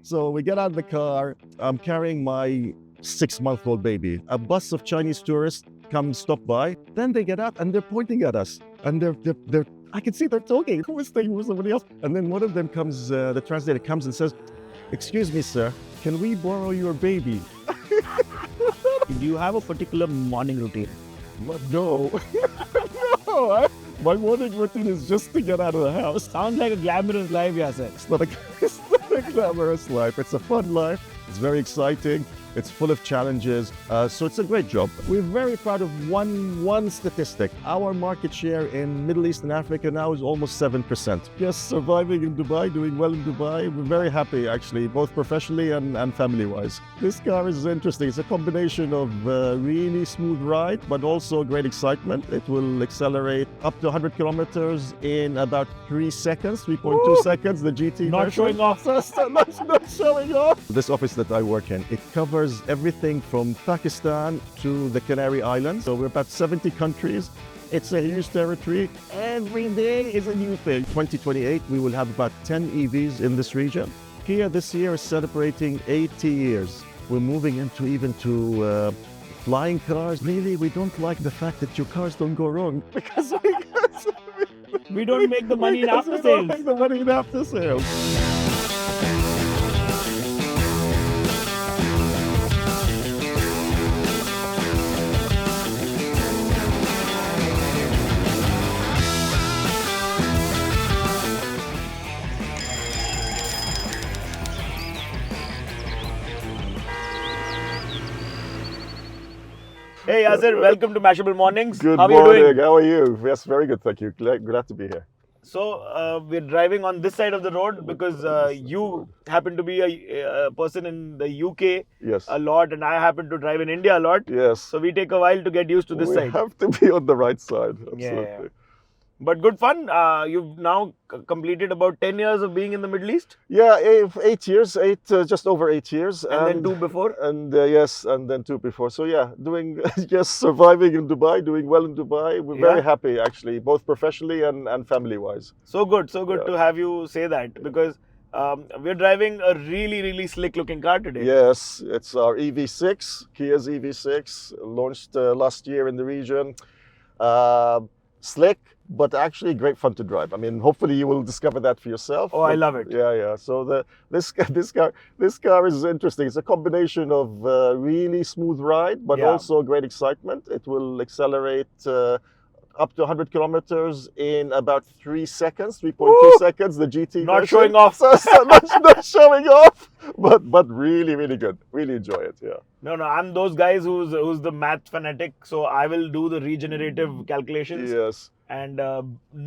So we get out of the car. I'm carrying my 6-month-old baby. A bus of Chinese tourists come stop by. Then they get out and they're pointing at us. And they're I can see they're talking. Who is saying somebody else? And then one of them comes, the translator comes and says, "Excuse me, sir, can we borrow your baby?" Do you have a particular morning routine? No. No. My morning routine is just to get out of the house. Sounds like a glamorous life, Yaser. It's not a glamorous life. It's a fun life. It's very exciting. It's full of challenges. So it's a great job. We're very proud of one statistic. Our market share in Middle East and Africa now is almost 7%. Yes, surviving in Dubai, doing well in Dubai. We're very happy, actually, both professionally and family-wise. This car is interesting. It's a combination of really smooth ride, but also great excitement. It will accelerate up to 100 kilometers in about 3 seconds, 3.2 seconds, the GT Not version. showing off. Not showing off. This office that I work in, it covers everything from Pakistan to the Canary Islands. So we're about 70 countries. It's a huge territory. Every day is a new thing. 2028, we will have about 10 EVs in this region. Kia this year is celebrating 80 years. We're moving into flying cars. Really, we don't like the fact that your cars don't go wrong because We don't make the money in after we don't sales. make the money in after sales. Hey Yaser, welcome to Mashable Mornings. Good How are morning. you doing? How are you? Yes, very good. Thank you. Glad to be here. So we're driving on this side of the road because you happen to be a person in the UK Yes. a lot, and I happen to drive in India a lot. Yes. So we take a while to get used to this we side. have to be on the right side. Absolutely. Yeah. But good fun. You've now completed about 10 years of being in the Middle East, Yeah, 8 years, just over 8 years. and then 2 before. And yes, and then 2 before. So yeah, doing, just surviving in Dubai, doing well in Dubai. We're very Yeah. happy actually, both professionally and family-wise. So good Yeah. to have you say that, because we're driving a really slick looking car today. Yes, it's our EV6, Kia's EV6, launched last year in the region. Slick, but actually great fun to drive. I mean, hopefully you will discover that for yourself. Oh, I love it. Yeah. So this car is interesting. It's a combination of really smooth ride, but Yeah. also great excitement. It will accelerate up to 100 kilometers in about 3 seconds, 3.2 seconds. The GT Not version. showing off. So not showing off, but really good. Really enjoy it. Yeah. No, I'm those guys who's the math fanatic. So I will do the regenerative calculations Yes. and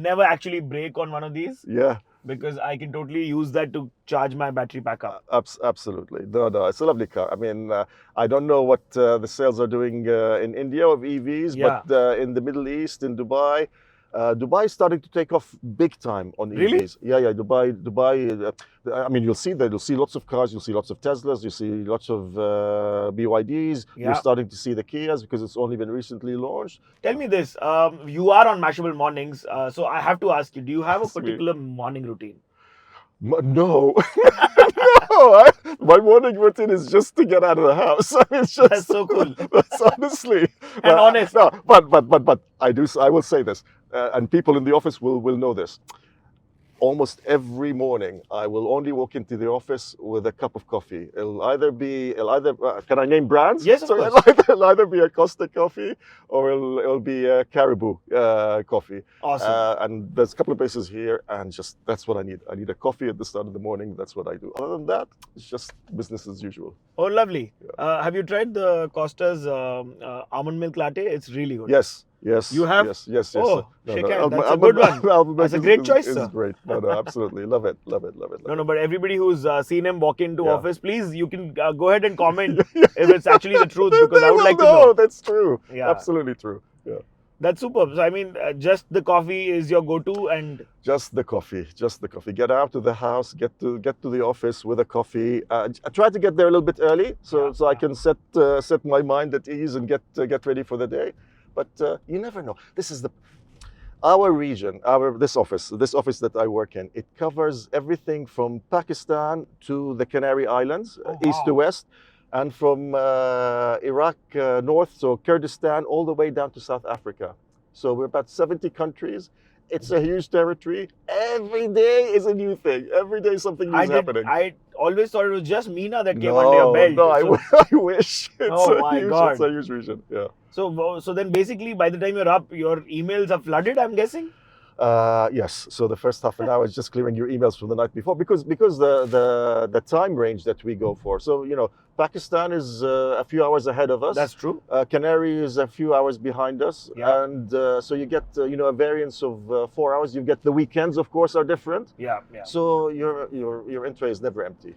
never actually brake on one of these, Yeah. because I can totally use that to charge my battery pack up. Absolutely. No, it's a lovely car. I mean, I don't know what the sales are doing in India of EVs, Yeah. but in the Middle East, in Dubai, Dubai is starting to take off big time on Really? EVs. Yeah. Dubai. I mean, you'll see that. You'll see lots of cars. You'll see lots of Teslas. You see lots of BYDs. Yeah. You're starting to see the Kias because it's only been recently launched. Tell me this: you are on Mashable Mornings, so I have to ask you: do you have a Sweet. particular morning routine? No, no. My morning routine is just to get out of the house. I mean, it's just, That's so cool. That's honestly And honest. No, but I will say this, and people in the office will know this. Almost every morning, I will only walk into the office with a cup of coffee. It'll either can I name brands? Yes, of So course. it'll either be a Costa coffee or it'll be a Caribou coffee. Awesome. And there's a couple of places here, and just that's what I need. I need a coffee at the start of the morning. That's what I do. Other than that, it's just business as usual. Oh, lovely. Have you tried the Costa's almond milk latte? It's really good. Yes. You have? Yes. Oh, shake hand. That's a good one. That's a great choice, It's sir. great. No, absolutely. Love it. No, but everybody who's seen him walk into Yeah. office, please, you can go ahead and comment if it's actually the truth, because I They would will like to know. That's true. Yeah. Absolutely true. Yeah. That's superb. So, I mean, just the coffee is your go-to, and Just the coffee. Get out of the house. Get to the office with a coffee. I try to get there a little bit early, so I can set my mind at ease and get ready for the day. But you never know. Our region, this office that I work in, it covers everything from Pakistan to the Canary Islands, Oh, east to wow. west, and from Iraq north, so Kurdistan, all the way down to South Africa. So we're about 70 countries. It's a huge territory. Every day is a new thing. Every day something new is happening. I always thought it was just Meena that came under your No, belt. no, So, I wish. oh my It's God. a huge region. Yeah. So then basically by the time you're up, your emails are flooded, I'm guessing? Yes. So the first half an hour is just clearing your emails from the night before because the time range that we go for. So Pakistan is a few hours ahead of us. That's true. Canary is a few hours behind us, Yeah. and so you get a variance of 4 hours. You get the weekends, of course, are different. Yeah, yeah. So your in-tray is never empty.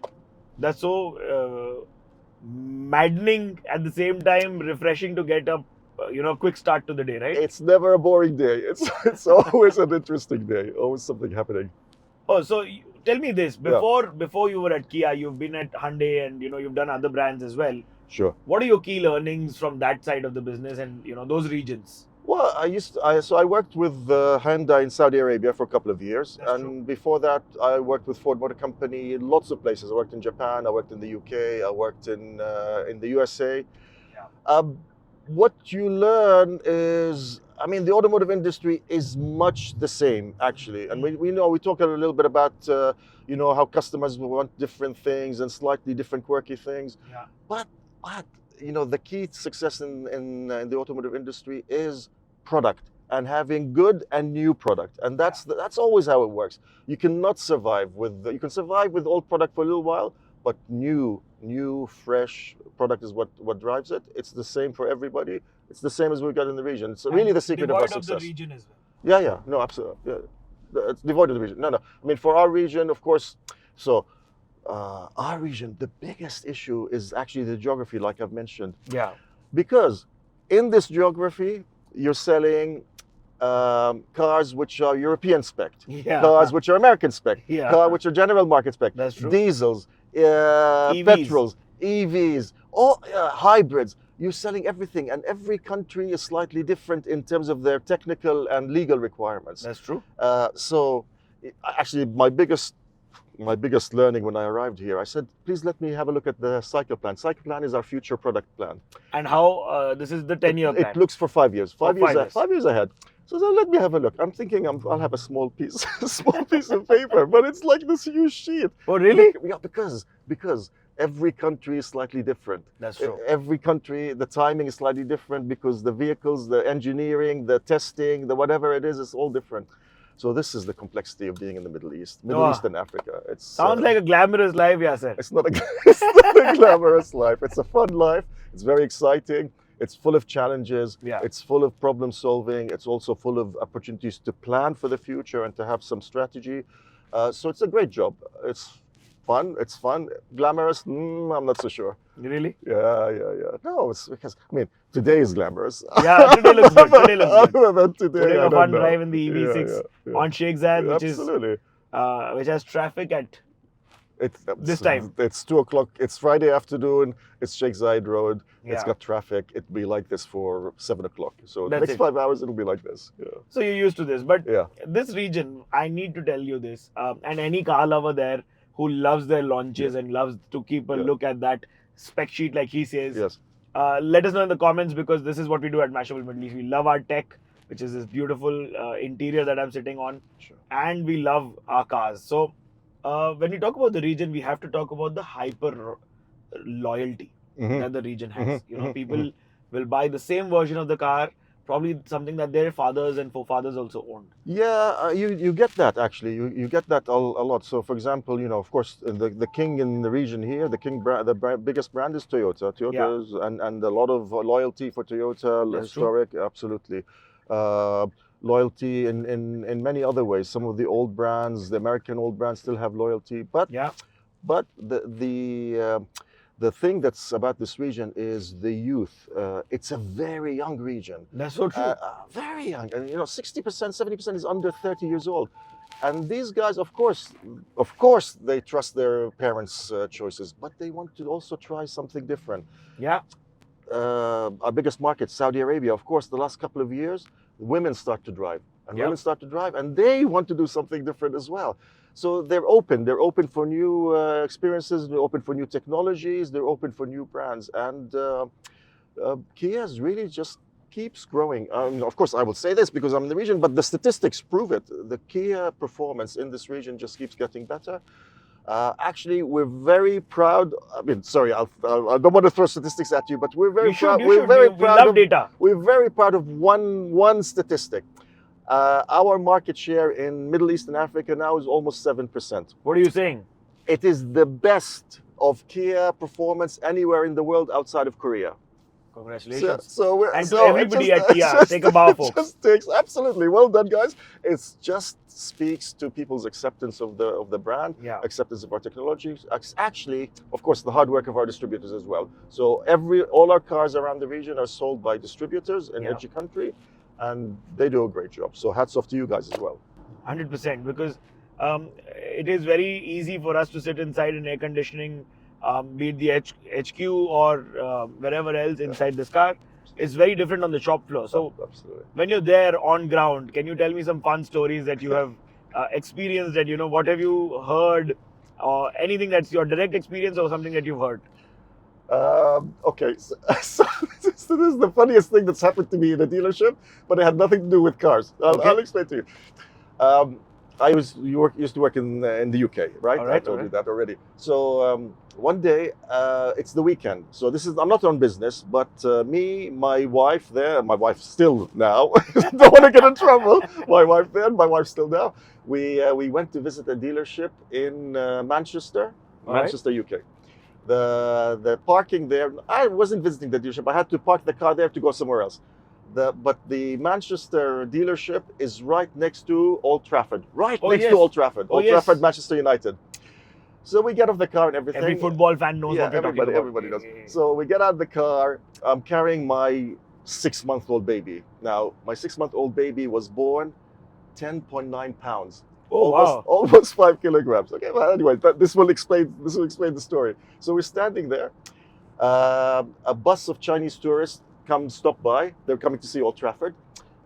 That's so maddening at the same time, refreshing to get a quick start to the day, right? It's never a boring day. It's always an interesting day. Always something happening. Oh, so tell me this: before you were at Kia, you've been at Hyundai, and you've done other brands as well. Sure. What are your key learnings from that side of the business and those regions? Well, I worked with Hyundai in Saudi Arabia for a couple of years, That's and true. before that, I worked with Ford Motor Company in lots of places. I worked in Japan, I worked in the UK, I worked in the USA. Yeah. What you learn is, I mean, the automotive industry is much the same actually, and we talk a little bit about how customers want different things and slightly different quirky things, Yeah. but the key to success in the automotive industry is product and having good and new product, and that's always how it works. You cannot survive you can survive with old product for a little while, but new fresh product is what drives it. It's the same for everybody. It's the same as we've got in the region. It's really the secret of our Devoid of success. the region as well. Yeah, no, absolutely. Yeah. It's devoid of the region. No. I mean, for our region, of course. So our region, the biggest issue is actually the geography, like I've mentioned. Yeah. Because in this geography, you're selling cars which are European spec, Yeah. cars which are American spec, Yeah. cars which are general market spec, That's true. diesels, EVs. petrols, EVs, all hybrids. You're selling everything, and every country is slightly different in terms of their technical and legal requirements. That's true. So, actually, my biggest learning when I arrived here, I said, please let me have a look at the cycle plan. Cycle plan is our future product plan. And how this is the 10-year plan? It looks for 5 years. 5 years. 5 years. 5 years ahead. So let me have a look. I'm thinking I'll have a small piece of paper, but it's like this huge sheet. Oh, really? Yeah, because every country is slightly different. That's true. Every country, the timing is slightly different because the vehicles, the engineering, the testing, the whatever it is all different. So this is the complexity of being in the Middle East and Africa. It sounds like a glamorous life, Yaser. It's not a glamorous life. It's a fun life. It's very exciting. It's full of challenges. Yeah. It's full of problem solving. It's also full of opportunities to plan for the future and to have some strategy. So it's a great job. It's fun. Glamorous? I'm not so sure. Really? Yeah. No, it's because, I mean, today is glamorous. Yeah, today looks good. Today looks good. Other than today, Today I a don't fun know. drive in the EV6 on Sheikh Zayed, Absolutely. which has traffic at this time. It's 2:00. It's Friday afternoon. It's Sheikh Zayed Road. It's Yeah. got traffic. It'll be like this for 7:00. So the That's next it. 5 hours, it'll be like this. Yeah. So you're used to this. But Yeah. this region, I need to tell you this, and any car lover there who loves their launches and loves to keep a look at that spec sheet, like he says, Yes. let us know in the comments, because this is what we do at Mashable Middle East. We love our tech, which is this beautiful interior that I'm sitting on, Sure. and we love our cars. So when we talk about the region, we have to talk about the hyper loyalty that the region has. People will buy the same version of the car, probably something that their fathers and forefathers also owned. Yeah, you get that actually. You get that a lot. So, for example, of course, the king in the region here, the king brand, biggest brand is Toyota. Toyota's and a lot of loyalty for Toyota, That's historic, absolutely. Loyalty in many other ways. Some of the old brands, the American old brands, still have loyalty. But the thing that's about this region is the youth. It's a very young region. That's so true. Very young, and 60%, 70% is under 30 years old. And these guys, of course, they trust their parents' choices, but they want to also try something different. Yeah. Our biggest market, Saudi Arabia, of course, the last couple of years, women start to drive. and Yep. women start to drive, and they want to do something different as well. So they're open. They're open for new experiences. They're open for new technologies. They're open for new brands. And Kia is really just keeps growing. Of course, I will say this because I'm in the region, but the statistics prove it. The Kia performance in this region just keeps getting better. Actually, we're very proud. I mean, sorry, I don't want to throw statistics at you, but we're very proud. We're very proud love of data. We're very proud of one statistic. Our market share in Middle East and Africa now is almost 7%. What are you saying? It is the best of Kia performance anywhere in the world outside of Korea. Congratulations. So and to everybody at Kia, take a bow, folks. Absolutely, well done, guys. It just speaks to people's acceptance of the brand, acceptance of our technologies. Actually, of course, the hard work of our distributors as well. So all our cars around the region are sold by distributors in every country, and they do a great job. So hats off to you guys as well. 100%, because it is very easy for us to sit inside in air conditioning, be it the HQ or wherever else inside this car. It's very different on the shop floor. So absolutely, when you're there on ground, can you tell me some fun stories that you have experienced, and what have you heard, or anything that's your direct experience or something that you've heard? Okay, so this is the funniest thing that's happened to me in a dealership, but it had nothing to do with cars. I'll explain to you. I used to work in the UK, right? I told you that already. So one day, it's the weekend. So I'm not on business, but me, my wife still now, don't want to get in trouble. My wife there, my wife still now. We went to visit a dealership in Manchester, UK. The parking there, I wasn't visiting the dealership. I had to park the car there to go somewhere else. But the Manchester dealership is right next to Old Trafford. To Old Trafford. Old Trafford, Manchester United. So we get off the car and everything. Every football fan knows what you're talking about. Everybody knows. So we get out of the car. I'm carrying my 6-month-old baby. Now, my 6-month-old baby was born 10.9 pounds. Almost 5 kilograms. Okay, well, anyway, this will explain the story. So we're standing there. A bus of Chinese tourists stop by. They're coming to see Old Trafford.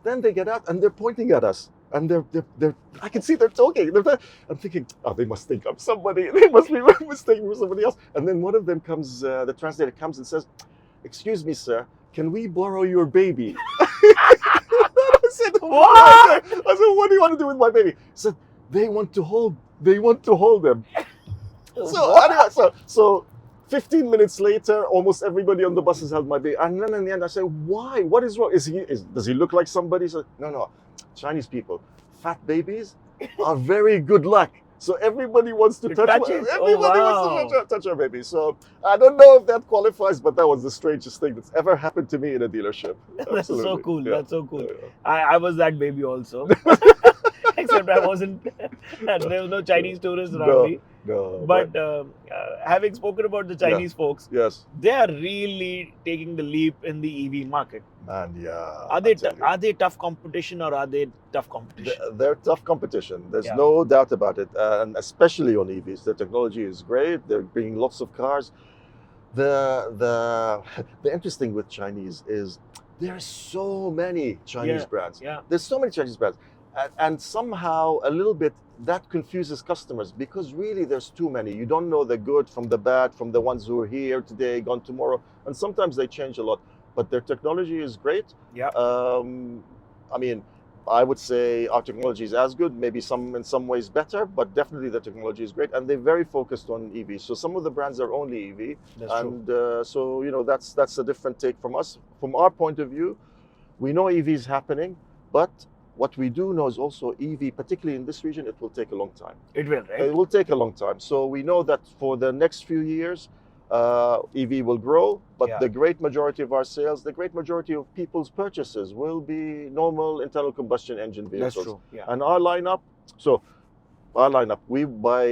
Then they get out and they're pointing at us. And they're I can see they're talking. I'm thinking, they must think I'm somebody. They must be mistaken for somebody else. And then one of them comes, the translator comes and says, "Excuse me, sir, can we borrow your baby?" I said, "What?" I said, "What do you want to do with my baby?" He said, They want to hold them. So 15 minutes later, almost everybody on the bus has held my baby. And then in the end, I said, "Why? What is wrong? Does he look like somebody?" So, no. Chinese people, fat babies are very good luck. So everybody wants to touch our baby. So I don't know if that qualifies, but that was the strangest thing that's ever happened to me in a dealership. That's so cool. Yeah. That's so cool. I was that baby also. Except I wasn't, there was no Chinese tourists around me. No. But having spoken about the Chinese folks, they are really taking the leap in the EV market. And are they tough competition, or are they tough competition? They're tough competition. There's no doubt about it. And especially on EVs, the technology is great. They're bringing lots of cars. The interesting with Chinese is there are so many Chinese brands. There's so many Chinese brands. And somehow a little bit that confuses customers, because really there's too many. You don't know the good from the bad, from the ones who are here today, gone tomorrow. And sometimes they change a lot. But their technology is great. I mean, I would say our technology is as good, maybe in some ways better, but definitely the technology is great. And they're very focused on EV. So some of the brands are only EV. So that's a different take from us. From our point of view, we know EV is happening, but what we do know is also EV, particularly in this region, it will take a long time. It will, right? It will take a long time. So we know that for the next few years, EV will grow, but the great majority of our sales, the great majority of people's purchases will be normal internal combustion engine vehicles. That's true. And our lineup, by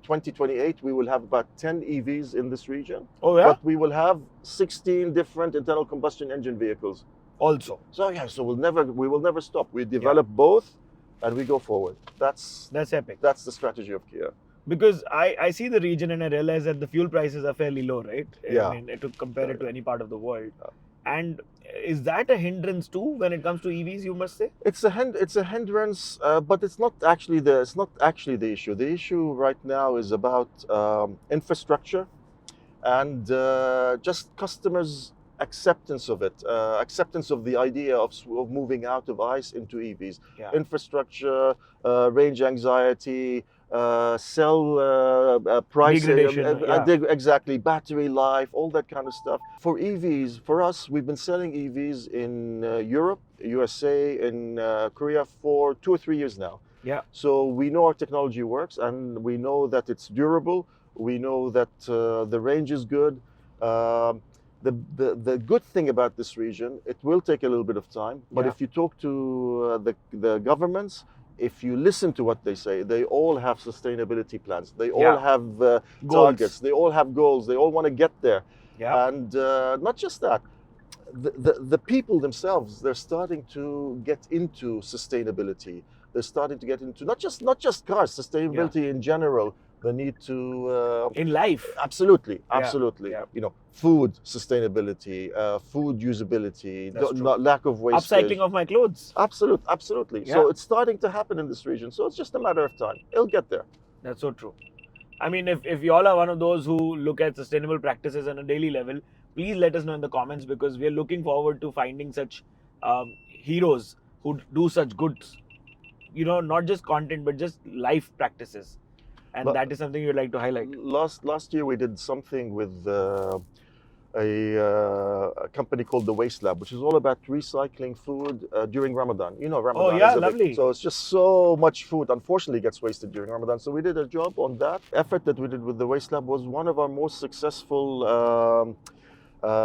2028, we will have about 10 EVs in this region. But we will have 16 different internal combustion engine vehicles. Also. So we will never stop. We develop both and we go forward. That's epic. That's the strategy of Kia. Because I see the region and I realize that the fuel prices are fairly low, right? I mean, to compare it to any part of the world. And is that a hindrance too when it comes to EVs, you must say? It's a hindrance, but it's not actually the issue. The issue right now is about infrastructure and just customers' acceptance of it, acceptance of the idea of moving out of ICE into EVs. Yeah. Infrastructure, range anxiety, cell pricing, Degradation, yeah. exactly, battery life, all that kind of stuff. For EVs, for us, we've been selling EVs in Europe, USA, in Korea for 2 or 3 years now. Yeah. So we know our technology works, and we know that it's durable. We know that the range is good. The good thing about this region, it will take a little bit of time, but Yeah. if you talk to the governments, if you listen to what they say, they all have sustainability plans. They all Yeah. have Goals. targets. They all have goals. They all want to get there. Yeah. And not just that, the people themselves, they're starting to get into sustainability. They're starting to get into not just cars, sustainability in general. The need to In life. absolutely, Yeah, absolutely. yeah. You know, food sustainability, food usability, That's true. not lack of wastage. Upcycling of my clothes. Absolutely. Yeah. So it's starting to happen in this region. So it's just a matter of time. It'll get there. That's so true. I mean, if you all are one of those who look at sustainable practices on a daily level, please let us know in the comments, because we are looking forward to finding such heroes who do such good, not just content, but just life practices. And But- that is something you'd like to highlight. Last year we did something with a company called the Waste Lab, which is all about recycling food during Ramadan. You know, Ramadan. Oh, yeah, is a big- lovely. so it's just so much food, unfortunately, gets wasted during Ramadan. So we did a job on that. Effort that we did with the Waste Lab was one of our most successful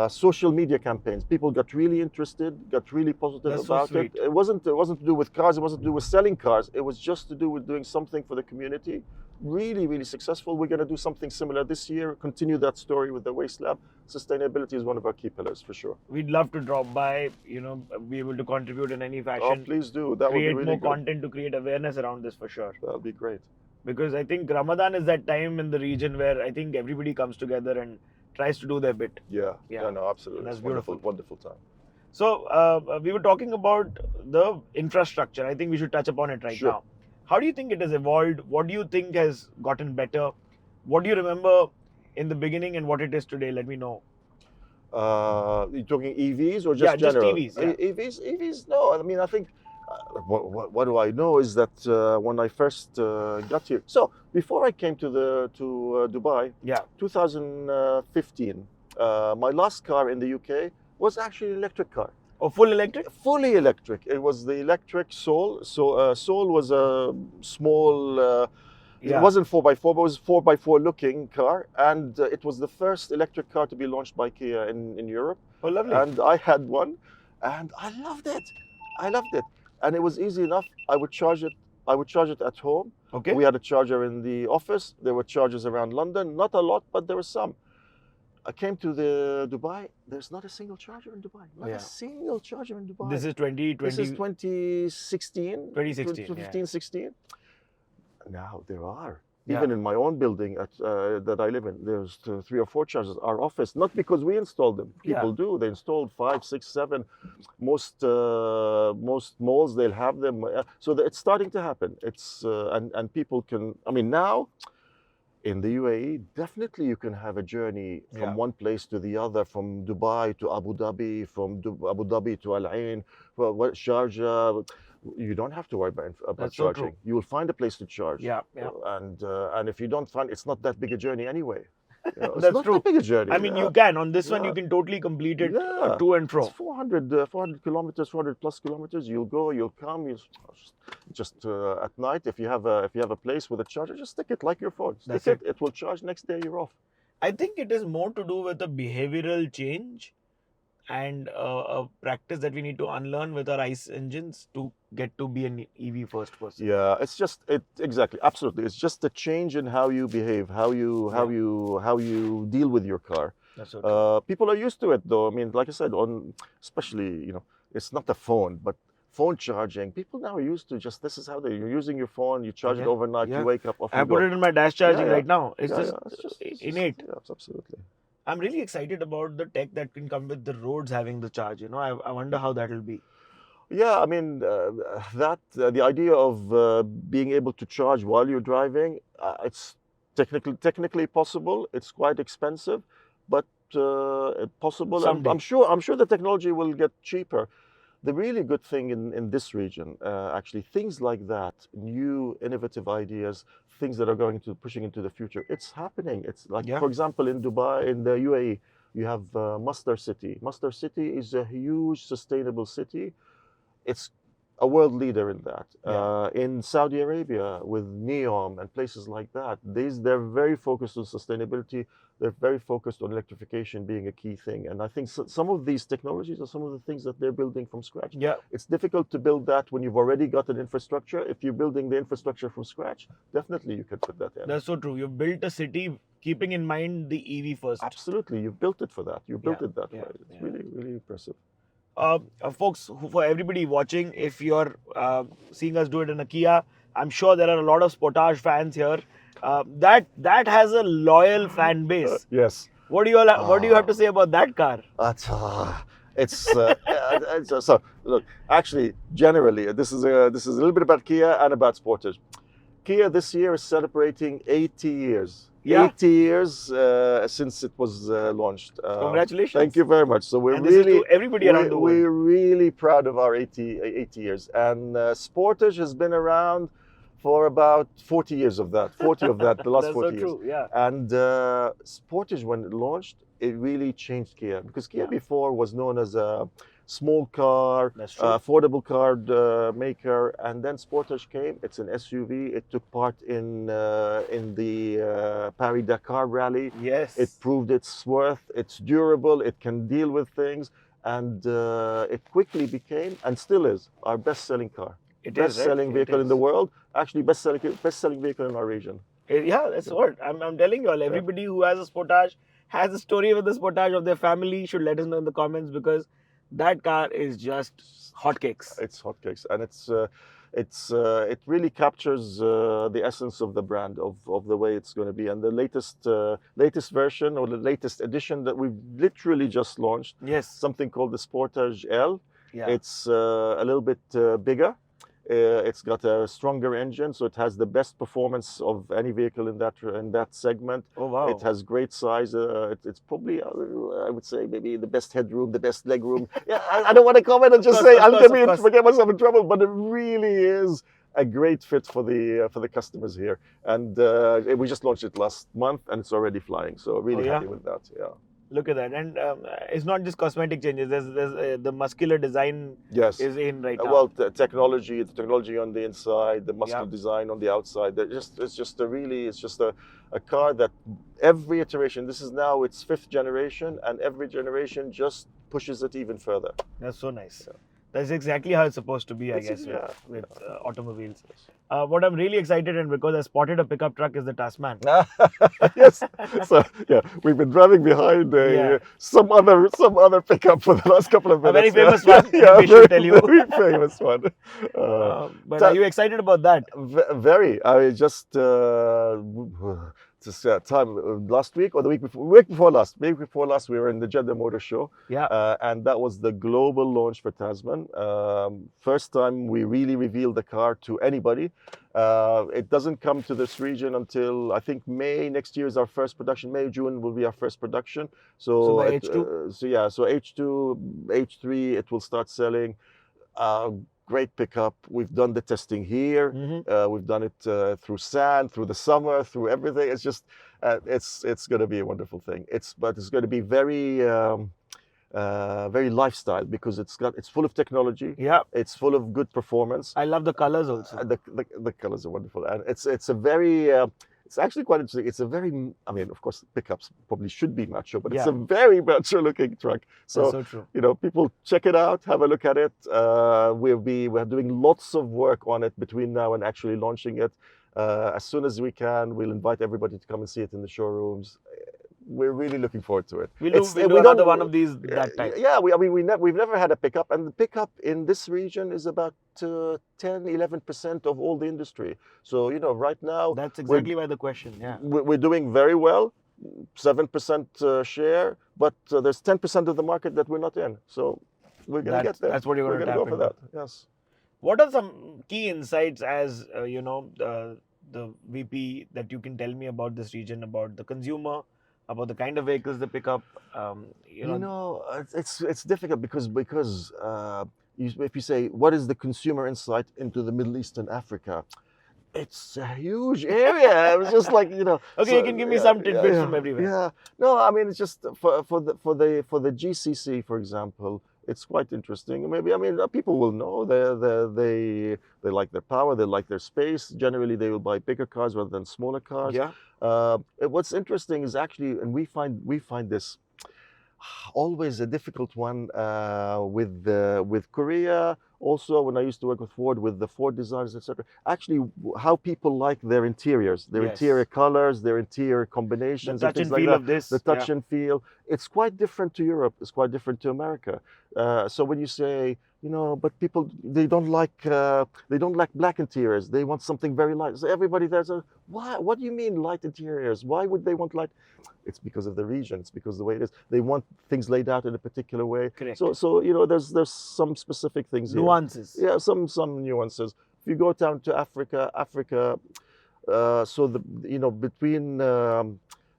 social media campaigns. People got really interested, got really positive That's so about sweet. it. It wasn't to do with cars. It wasn't to do with selling cars. It was just to do with doing something for the community. Really, really successful. We're going to do something similar this year. Continue that story with the Waste Lab. Sustainability is one of our key pillars for sure. We'd love to drop by, be able to contribute in any Oh, fashion. please do. That would be Create really more good. content to create awareness around this for sure. That would be great. Because I think Ramadan is that time in the region where I think everybody comes together and tries to do their bit. Yeah. Yeah. No, absolutely. That's It's wonderful, beautiful. wonderful time. So we were talking about the infrastructure. I think we should touch upon it right Sure. now. How do you think it has evolved? What do you think has gotten better? What do you remember in the beginning and what it is today? Let me know. You talking EVs or just Yeah, just general? EVs, yeah. EVs. No, I mean, I think what do I know is that when I first got here. So before I came to Dubai, Yeah. 2015, my last car in the UK was actually an electric car. Oh, full electric? Fully electric. It was the electric Soul. So Soul was a small. Yeah. It wasn't 4x4, but it was 4x4 looking car, and it was the first electric car to be launched by Kia in Europe. Oh, lovely. And I had one, and I loved it. And it was easy enough. I would charge it at home. Okay. We had a charger in the office. There were chargers around London. Not a lot, but there were some. I came to the Dubai. There's not a single charger in Dubai. Not Yeah. a single charger in Dubai. This is 2020. This is 2016. 2016, 2015, 16. Now there are. Yeah. Even in my own building that I live in, there's 3 or 4 chargers. Our office, not because we installed them. People do. They installed 5, 6, 7. Most malls, they'll have them. So it's starting to happen. It's and people can. I mean, now in the UAE, definitely you can have a journey from one place to the other, from Dubai to Abu Dhabi, from Abu Dhabi to Al Ain, Sharjah. You don't have to worry about That's so charging. true. You will find a place to charge. Yeah. And if you don't find, it's not that big a journey anyway. It's That's not true. that big a journey. I mean, yeah. you can. On this one, Yeah. you can totally complete it Yeah. to and fro. It's 400 kilometers, 400 plus kilometers. You'll go, you'll come. You just at night, if you have a place with a charger, just stick it like your phone. That's Stick it. It will charge. Next day, you're off. I think it is more to do with a behavioral change and a practice that we need to unlearn with our ICE engines to get to be an EV first person. Yeah, it's just exactly, absolutely. It's just a change in how you behave, how you deal with your car. That's so true. People are used to it, though. I mean, like I said, especially it's not a phone, but phone charging. People now are used to just this is how you're using your phone. You charge it overnight. Yeah. You wake up. Off I you put go. it in my dash charging Yeah. right now. It's Yeah, just yeah, it's just innate. Yeah, absolutely. I'm really excited about the tech that can come with the roads having the charge. I wonder how that will be. Yeah, I mean, the idea of being able to charge while you're driving, it's technically possible. It's quite expensive, but possible. And Someday. I'm sure the technology will get cheaper. The really good thing in this region, actually, things like that, new innovative ideas, things that are going to pushing into the future, it's happening. It's like, Yeah. for example, in Dubai, in the UAE, you have Masdar City. Masdar City is a huge sustainable city. It's a world leader in that. Yeah. In Saudi Arabia, with NEOM and places like that, they're very focused on sustainability. They're very focused on electrification being a key thing. And I think some of these technologies are some of the things that they're building from scratch. Yeah. It's difficult to build that when you've already got an infrastructure. If you're building the infrastructure from scratch, definitely you can put that in. That's so true. You built a city keeping in mind the EV first. Absolutely, you built it for that. You built it that yeah, way. It's yeah. really, really impressive. Folks, for everybody watching, if you're seeing us do it in a Kia, I'm sure there are a lot of Sportage fans here. That has a loyal fan base. Yes. What do you have to say about that car? So look, actually, generally, this is a little bit about Kia and about Sportage. Kia this year is celebrating 80 years. Yeah. 80 years since it was launched. Congratulations. Thank you very much. So we're And this is really to everybody around the world. we're really proud of our 80 years. And Sportage has been around for about 40 years of that. 40 of that, the last That's 40 so years. true. Yeah. And Sportage, when it launched, it really changed Kia, because Kia before was known as a small car, That's true. affordable car maker, and then Sportage came. It's an SUV. It took part in the Paris Dakar rally. Yes. It proved its worth. It's durable. It can deal with things, and it quickly became, and still is, our best-selling car. Best-selling vehicle in the world. Actually, best-selling vehicle in our region. Yeah, that's what I'm telling you all. Everybody who has a Sportage, has a story with the Sportage of their family, should let us know in the comments, because that car is just hotcakes. It's hotcakes, and it really captures the essence of the brand, of the way it's going to be. And the latest version, or the latest edition that we've literally just launched, Yes. something called the Sportage L. Yeah. It's a little bit bigger. It's got a stronger engine, so it has the best performance of any vehicle in that segment. Oh wow! It has great size. It's probably, I would say, maybe the best headroom, the best legroom. Yeah, I don't want to comment and just say I'll get myself in trouble, but it really is a great fit for the customers here. And we just launched it last month, and it's already flying. So really happy with that. Yeah. Look at that, and it's not just cosmetic changes. There's the muscular design is in right now. Well, the technology on the inside, the muscular design on the outside. It's just a car that every iteration. This is now its 5th generation, and every generation just pushes it even further. That's so nice. Yeah. That's exactly how it's supposed to be, I guess, with automobiles. What I'm really excited, and because I spotted a pickup truck, is the Tasman. Yes. So we've been driving behind some other pickup for the last couple of minutes. A very famous one. We should tell you. Very famous one. But are you excited about that? Very. I just time last week or the week before last, we were in the Jeddah Motor Show. Yeah. And that was the global launch for Tasman. First time we really revealed the car to anybody. It doesn't come to this region until I think May next year is our first production. May, June will be our first production. So by H2? So H2, H3, it will start selling. Great pickup. We've done the testing here. Mm-hmm. We've done it through sand, through the summer, through everything. It's just, it's going to be a wonderful thing. But it's going to be very lifestyle, because it's full of technology. Yeah. It's full of good performance. I love the colors also. The colors are wonderful, and it's a very. It's actually quite interesting. It's a very, I mean, of course, pickups probably should be macho, but it's a very macho looking truck. That's so true. People check it out, have a look at it. We're doing lots of work on it between now and actually launching it. As soon as we can, we'll invite everybody to come and see it in the showrooms. We're really looking forward to it. We'll do another one of these that time. Yeah, we've never had a pickup, and the pickup in this region is about 10-11% of all the industry. So right now that's exactly why the question. Yeah, we're doing very well. 7% share, but there's 10% of the market that we're not in. So we're going to get there. That's what you're We're going to going to tap go into. for that. Yes. What are some key insights as the VP that you can tell me about this region, about the consumer, about the kind of vehicles they pick up? It's difficult because if you say what is the consumer insight into the Middle East and Africa, it's a huge area. It was just like Okay, so, you can give me some tidbits from everywhere. Yeah, no, I mean it's just for the GCC, for example, it's quite interesting. Maybe I mean people will know they like their power, they like their space. Generally, they will buy bigger cars rather than smaller cars. Yeah. What's interesting is actually, and we find this always a difficult one with Korea. Also, when I used to work with Ford, with the Ford designers, etc. Actually, how people like their interiors, their interior colors, their interior combinations, the touch and things and like feel that. of this. The touch and feel. It's quite different to Europe. It's quite different to America. So when you say, but people they don't like black interiors. They want something very light. So everybody there's why? What do you mean light interiors? Why would they want light? It's because of the region. It's because of the way it is. They want things laid out in a particular way. Correct. So there's some specific things here. Nuances. Yeah, some nuances. If you go down to Africa, so between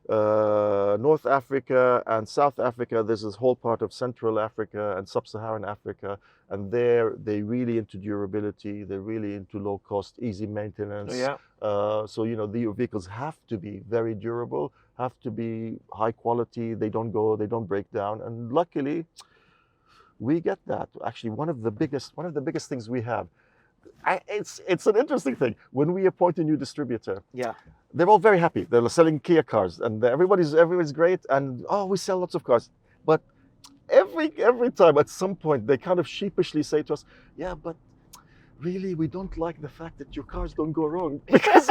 North Africa and South Africa, there's this whole part of Central Africa and Sub-Saharan Africa, and they're really into durability. They're really into low cost, easy maintenance. Yeah. So the vehicles have to be very durable, have to be high quality. They don't break down, and luckily, we get that. Actually, one of the biggest things we have. It's an interesting thing when we appoint a new distributor. Yeah. They're all very happy. They're selling Kia cars, and everybody's great. And we sell lots of cars. But every time, at some point, they kind of sheepishly say to us, "Yeah, but really, we don't like the fact that your cars don't go wrong because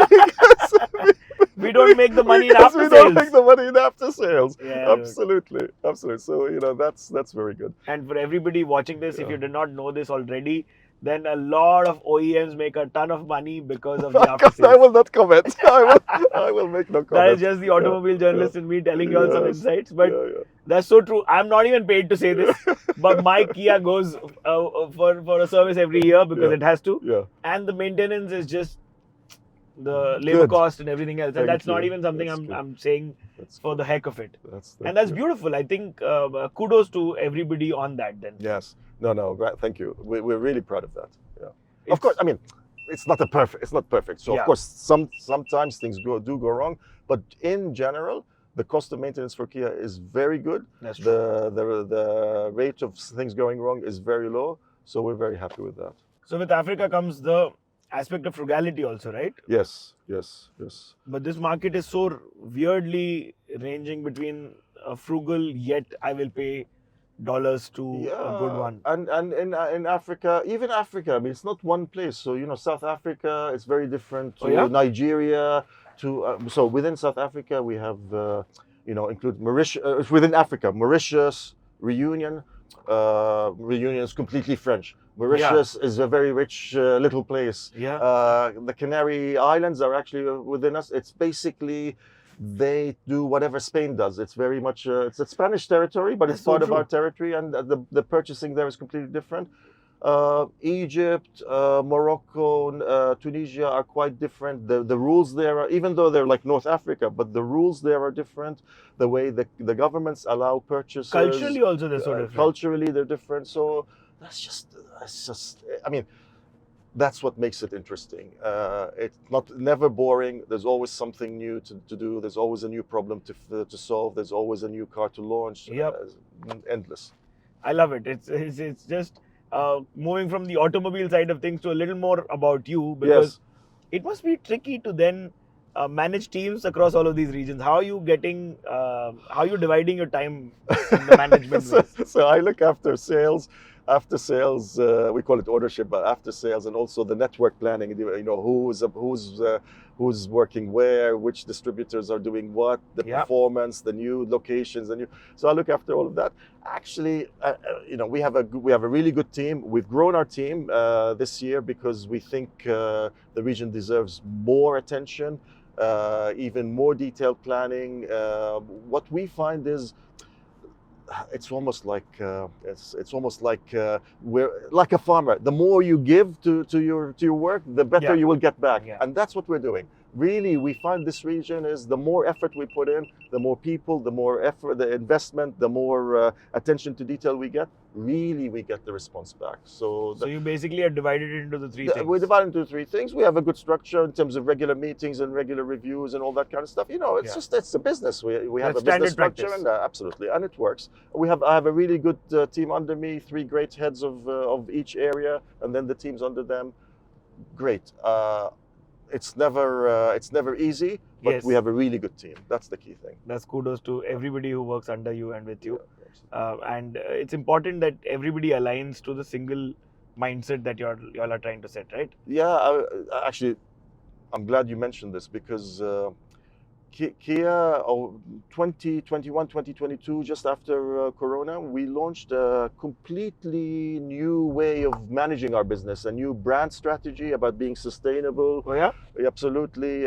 we don't make the money in after sales. We don't make the money in after sales." Yeah, absolutely. So that's very good. And for everybody watching this, if you did not know this already, then a lot of OEMs make a ton of money because of the after sales. I will not comment. I will make no comment. That is just the automobile journalist in me telling you all some insights. But that's so true. I'm not even paid to say this, but my Kia goes for a service every year because it has to. Yeah. And the maintenance is just the labor cost and everything else. And that's not even something I'm saying for the heck of it. That's beautiful. I think kudos to everybody on that then. Yes. No, thank you. We're really proud of that. Yeah. Of course, I mean, it's not perfect. So of course, sometimes things do go wrong, but in general, the cost of maintenance for Kia is very good. That's true. The rate of things going wrong is very low. So we're very happy with that. So with Africa comes the aspect of frugality also, right? Yes. But this market is so weirdly ranging between a frugal yet I will pay dollars to a good one. And in Africa, even Africa, I mean, it's not one place. So South Africa is very different to Nigeria. So within South Africa, we have include Mauritius. Within Africa, Mauritius, Reunion. Reunion is completely French. Mauritius is a very rich little place. Yeah. The Canary Islands are actually within us. It's basically they do whatever Spain does. It's very much it's a Spanish territory, but it's part of our territory, and the purchasing there is completely different. Egypt, Morocco, Tunisia are quite different. The rules there are, even though they're like North Africa, but the rules there are different. The way the governments allow purchases. Culturally also they're so different. Culturally they're different. So that's just I mean, that's what makes it interesting. It's never boring. There's always something new to do. There's always a new problem to solve. There's always a new car to launch. Yep. Endless. I love it. It's just moving from the automobile side of things to a little more about you, because it must be tricky to then manage teams across all of these regions. How are you dividing your time in the management? So I look after sales. After sales, we call it ownership, but after sales, and also the network planning. Who's working where, which distributors are doing what, the performance, the new locations, So I look after all of that. Actually, we have a really good team. We've grown our team this year because we think the region deserves more attention. even more detailed planning. What we find is it's almost like we're like a farmer. The more you give to your work, the better you will get back, and that's what we're doing. Really, we find this region is the more effort we put in, the more people, the more effort, the investment, the more attention to detail we get. Really, we get the response back. So you basically are divided into the three things. We're divided into three things. We have a good structure in terms of regular meetings and regular reviews and all that kind of stuff. It's just it's a business. We have a business structure, and absolutely, and it works. I have a really good team under me, 3 great heads of each area, and then the teams under them. Great. It's never easy, but we have a really good team. That's the key thing. That's kudos to everybody who works under you and with you. And it's important that everybody aligns to the single mindset that y'all are trying to set, right? Yeah, actually, I'm glad you mentioned this because Kia 2021, 2022, just after Corona, we launched a completely new way of managing our business, a new brand strategy about being sustainable. Oh yeah? Absolutely.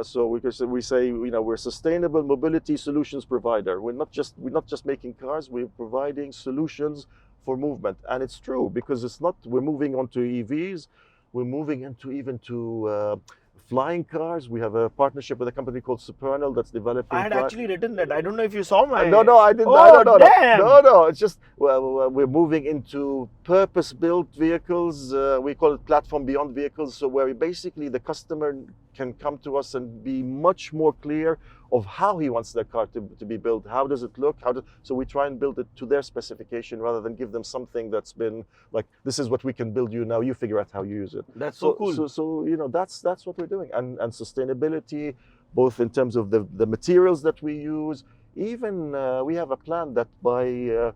So we say we're a sustainable mobility solutions provider. We're not just making cars, we're providing solutions for movement. And it's true because we're moving on to EVs, we're moving into flying cars. We have a partnership with a company called Supernal that's developing. I had actually written that. I don't know if you saw my. No, I didn't. Oh, damn. No. It's just we're moving into purpose-built vehicles. We call it platform beyond vehicles. So where basically the customer can come to us and be much more clear of how he wants their car to be built. How does it look? So we try and build it to their specification rather than give them something that's been like, this is what we can build you now. You figure out how you use it. That's so cool. So that's what we're doing, and sustainability, both in terms of the materials that we use. Even we have a plan that by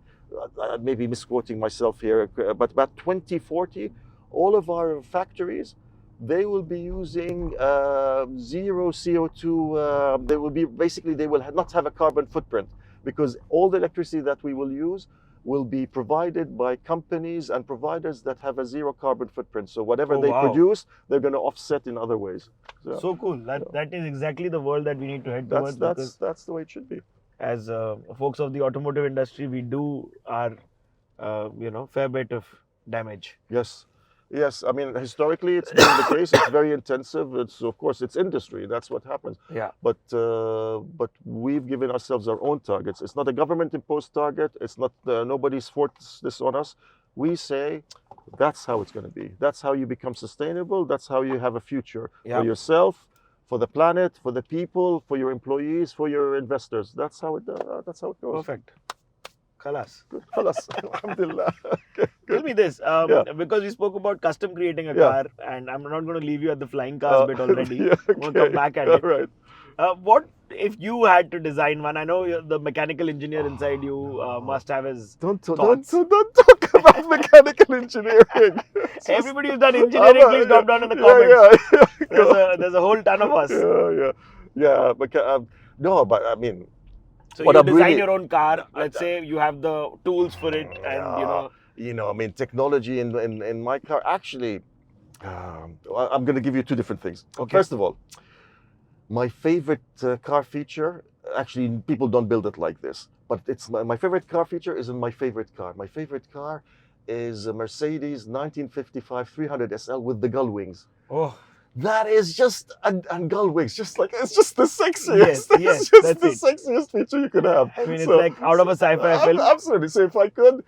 I may be misquoting myself here, but about 2040, all of our factories, they will be using zero CO2. They will not have a carbon footprint because all the electricity that we will use will be provided by companies and providers that have a zero carbon footprint. So whatever they produce, they're going to offset in other ways. So cool. That is exactly the world that we need to head towards. That's the way it should be. As folks of the automotive industry, we do our fair bit of damage. Yes, I mean, historically it's been the case. It's very intensive. Of course, it's industry. That's what happens. Yeah. But we've given ourselves our own targets. It's not a government-imposed target. It's not nobody's forced this on us. We say that's how it's going to be. That's how you become sustainable. That's how you have a future for yourself, for the planet, for the people, for your employees, for your investors. That's how it goes. Perfect. Khalas. Alhamdulillah. Tell me this, because we spoke about custom creating a car, and I'm not going to leave you at the flying cars bit already. We'll come back at it. Right. What if you had to design one? I know the mechanical engineer inside you must have his thoughts. Don't talk about mechanical engineering. Everybody who's done engineering, please drop down in the comments. There's a whole ton of us. Yeah. No, but I mean. So you design your own car. Let's say you have the tools for it, and I mean, technology in my car. Actually, I'm going to give you 2 different things. Okay. First of all, my favorite car feature. Actually, people don't build it like this, but it's my favorite car feature isn't my favorite car. My favorite car is a Mercedes 1955 300 SL with the gull wings. Oh. That is just and gull wings, it's just the sexiest. Yes, it's the sexiest feature you could have. I mean, it's like out of a sci-fi film. Absolutely. So if I could,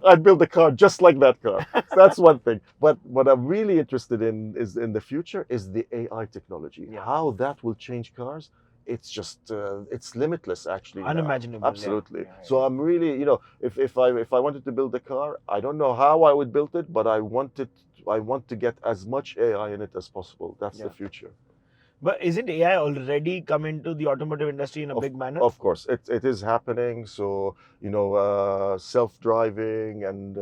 I'd build a car just like that car. That's one thing. But what I'm really interested in is in the future is the AI technology. Yeah. How that will change cars. It's just it's limitless actually. Unimaginable. Absolutely. Yeah. So I'm really, if I wanted to build a car, I don't know how I would build it, but I want to get as much AI in it as possible. That's the future. But isn't AI already come into the automotive industry in a big manner? Of course, it is happening. So self-driving and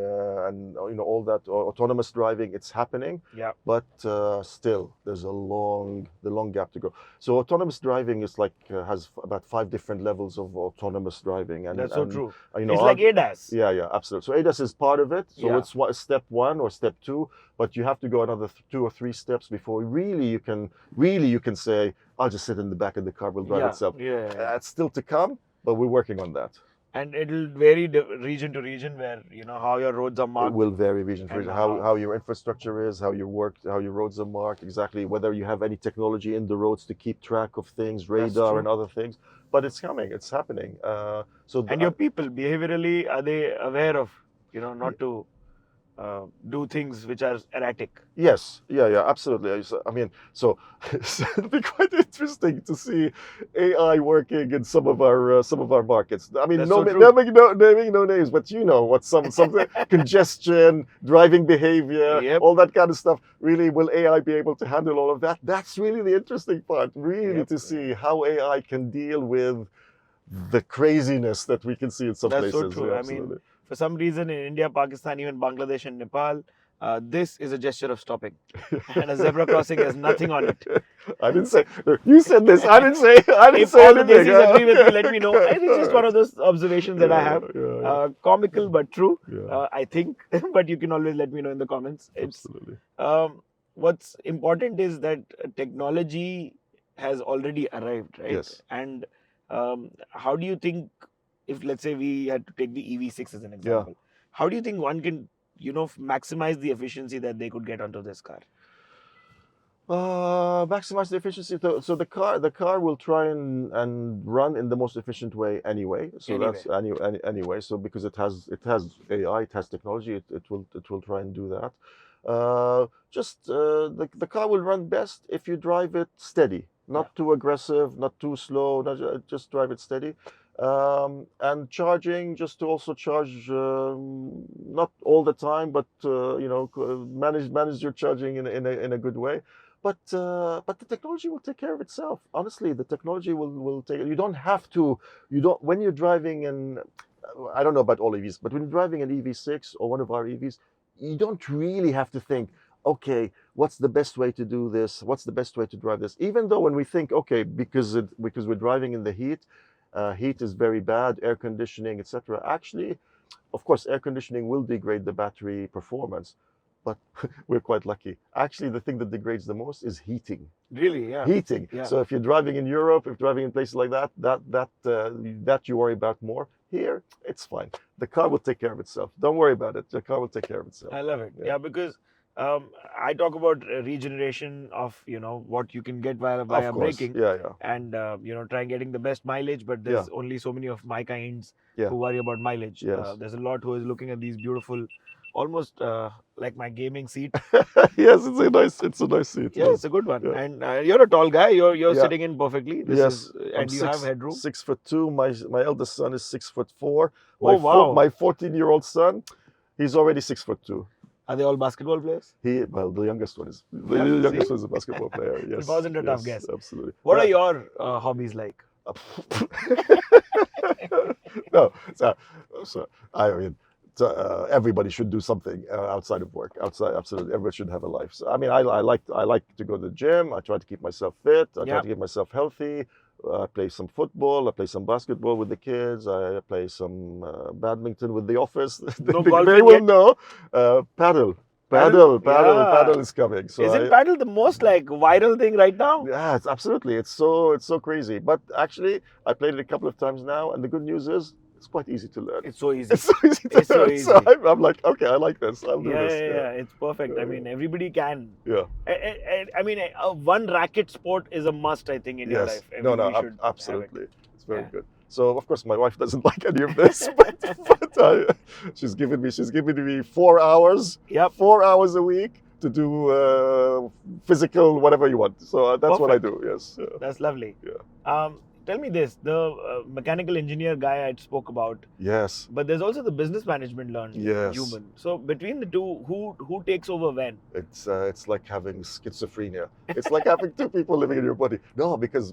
all that autonomous driving, it's happening. Yeah. But still, there's the long gap to go. So autonomous driving is has about 5 different levels of autonomous driving, and that's so true. It's like ADAS. Yeah, absolutely. So ADAS is part of it. So it's step 1 or step 2. but you have to go another 2 or 3 steps before you can say, I'll just sit in the back of the car, will drive itself. It's still to come, but we're working on that. And it'll vary region to region, where how your roads are marked. It will vary region to region, how your infrastructure is, how your roads are marked, exactly, whether you have any technology in the roads to keep track of things, radar and other things. But it's coming, it's happening. And your people, behaviorally, are they aware of, not to do things which are erratic? Yes, yeah, absolutely. I mean, so it'll be quite interesting to see AI working in some of our markets. I mean, naming no names, but what some congestion, driving behavior, all that kind of stuff. Really, will AI be able to handle all of that? That's really the interesting part. Really, to see how AI can deal with the craziness that we can see in some places. That's so true. I mean, for some reason in India, Pakistan, even Bangladesh and Nepal, this is a gesture of stopping, and a zebra crossing has nothing on it. I didn't say. You said this. I didn't say. If all the Desis agree with me, let me know. It's just one of those observations that I have. Comical but true. I think, but you can always let me know in the comments. Absolutely. What's important is that technology has already arrived, right? Yes. And how do you think, if let's say we had to take the EV6 as an example, how do you think one can, maximize the efficiency that they could get onto this car? Maximize the efficiency. So the car will try and run in the most efficient way anyway. So that's anyway. So because it has AI, it has technology, it will try and do that. The car will run best if you drive it steady, not too aggressive, not too slow. Just drive it steady. And charging, just to also charge, not all the time, but manage your charging in a good way. But the technology will take care of itself. Honestly, the technology will take. You don't have to. When you're driving I don't know about all EVs, but when you're driving an EV6 or one of our EVs, you don't really have to think, okay, what's the best way to do this? What's the best way to drive this? Even though when we think, okay, because we're driving in the heat. Heat is very bad, air conditioning, etc. Actually, of course, air conditioning will degrade the battery performance, but we're quite lucky. Actually, the thing that degrades the most is heating. Really, yeah. Heating. Yeah. So if you're driving in Europe, if you're driving in places like that you worry about more. Here, it's fine. The car will take care of itself. Don't worry about it. The car will take care of itself. I love it. Yeah, because I talk about regeneration of what you can get via braking, and try getting the best mileage. But there's only so many of my kinds who worry about mileage. Yes. There's a lot who is looking at these beautiful, almost like my gaming seat. Yes, it's a nice seat. Yeah, it's a good one. Yeah. And you're a tall guy. You're sitting in perfectly. And you have headroom. 6'2". My eldest son is 6'4". My 14-year-old son, he's already 6'2". Are they all basketball players? The youngest one is a basketball player. Yes, it wasn't a tough guess. Absolutely. What are your hobbies like? No, so I mean, everybody should do something outside of work. Absolutely, everybody should have a life. So I mean, I like to go to the gym. I try to keep myself fit. I try to keep myself healthy. I play some football. I play some basketball with the kids. I play some badminton with the office. No they will know. Paddle is coming. So Isn't paddle the most viral thing right now? Yeah, absolutely. It's so crazy. But actually, I played it a couple of times now, and the good news is it's quite easy to learn. It's so easy. It's so easy to learn. So easy. So I'm like, okay, I like this. I'll do this. Yeah, it's perfect. I mean, everybody can. Yeah. I mean, one racket sport is a must, I think, in your life. No, absolutely. It's very good. So of course my wife doesn't like any of this, but she's giving me 4 hours. Yep. 4 hours a week to do physical whatever you want. So that's what I do. Yes. That's lovely. Yeah. Tell me this, the mechanical engineer guy I spoke about. Yes. But there's also the business management learned human. So between the two, who takes over when? It's like having schizophrenia. It's like having two people living in your body. No, because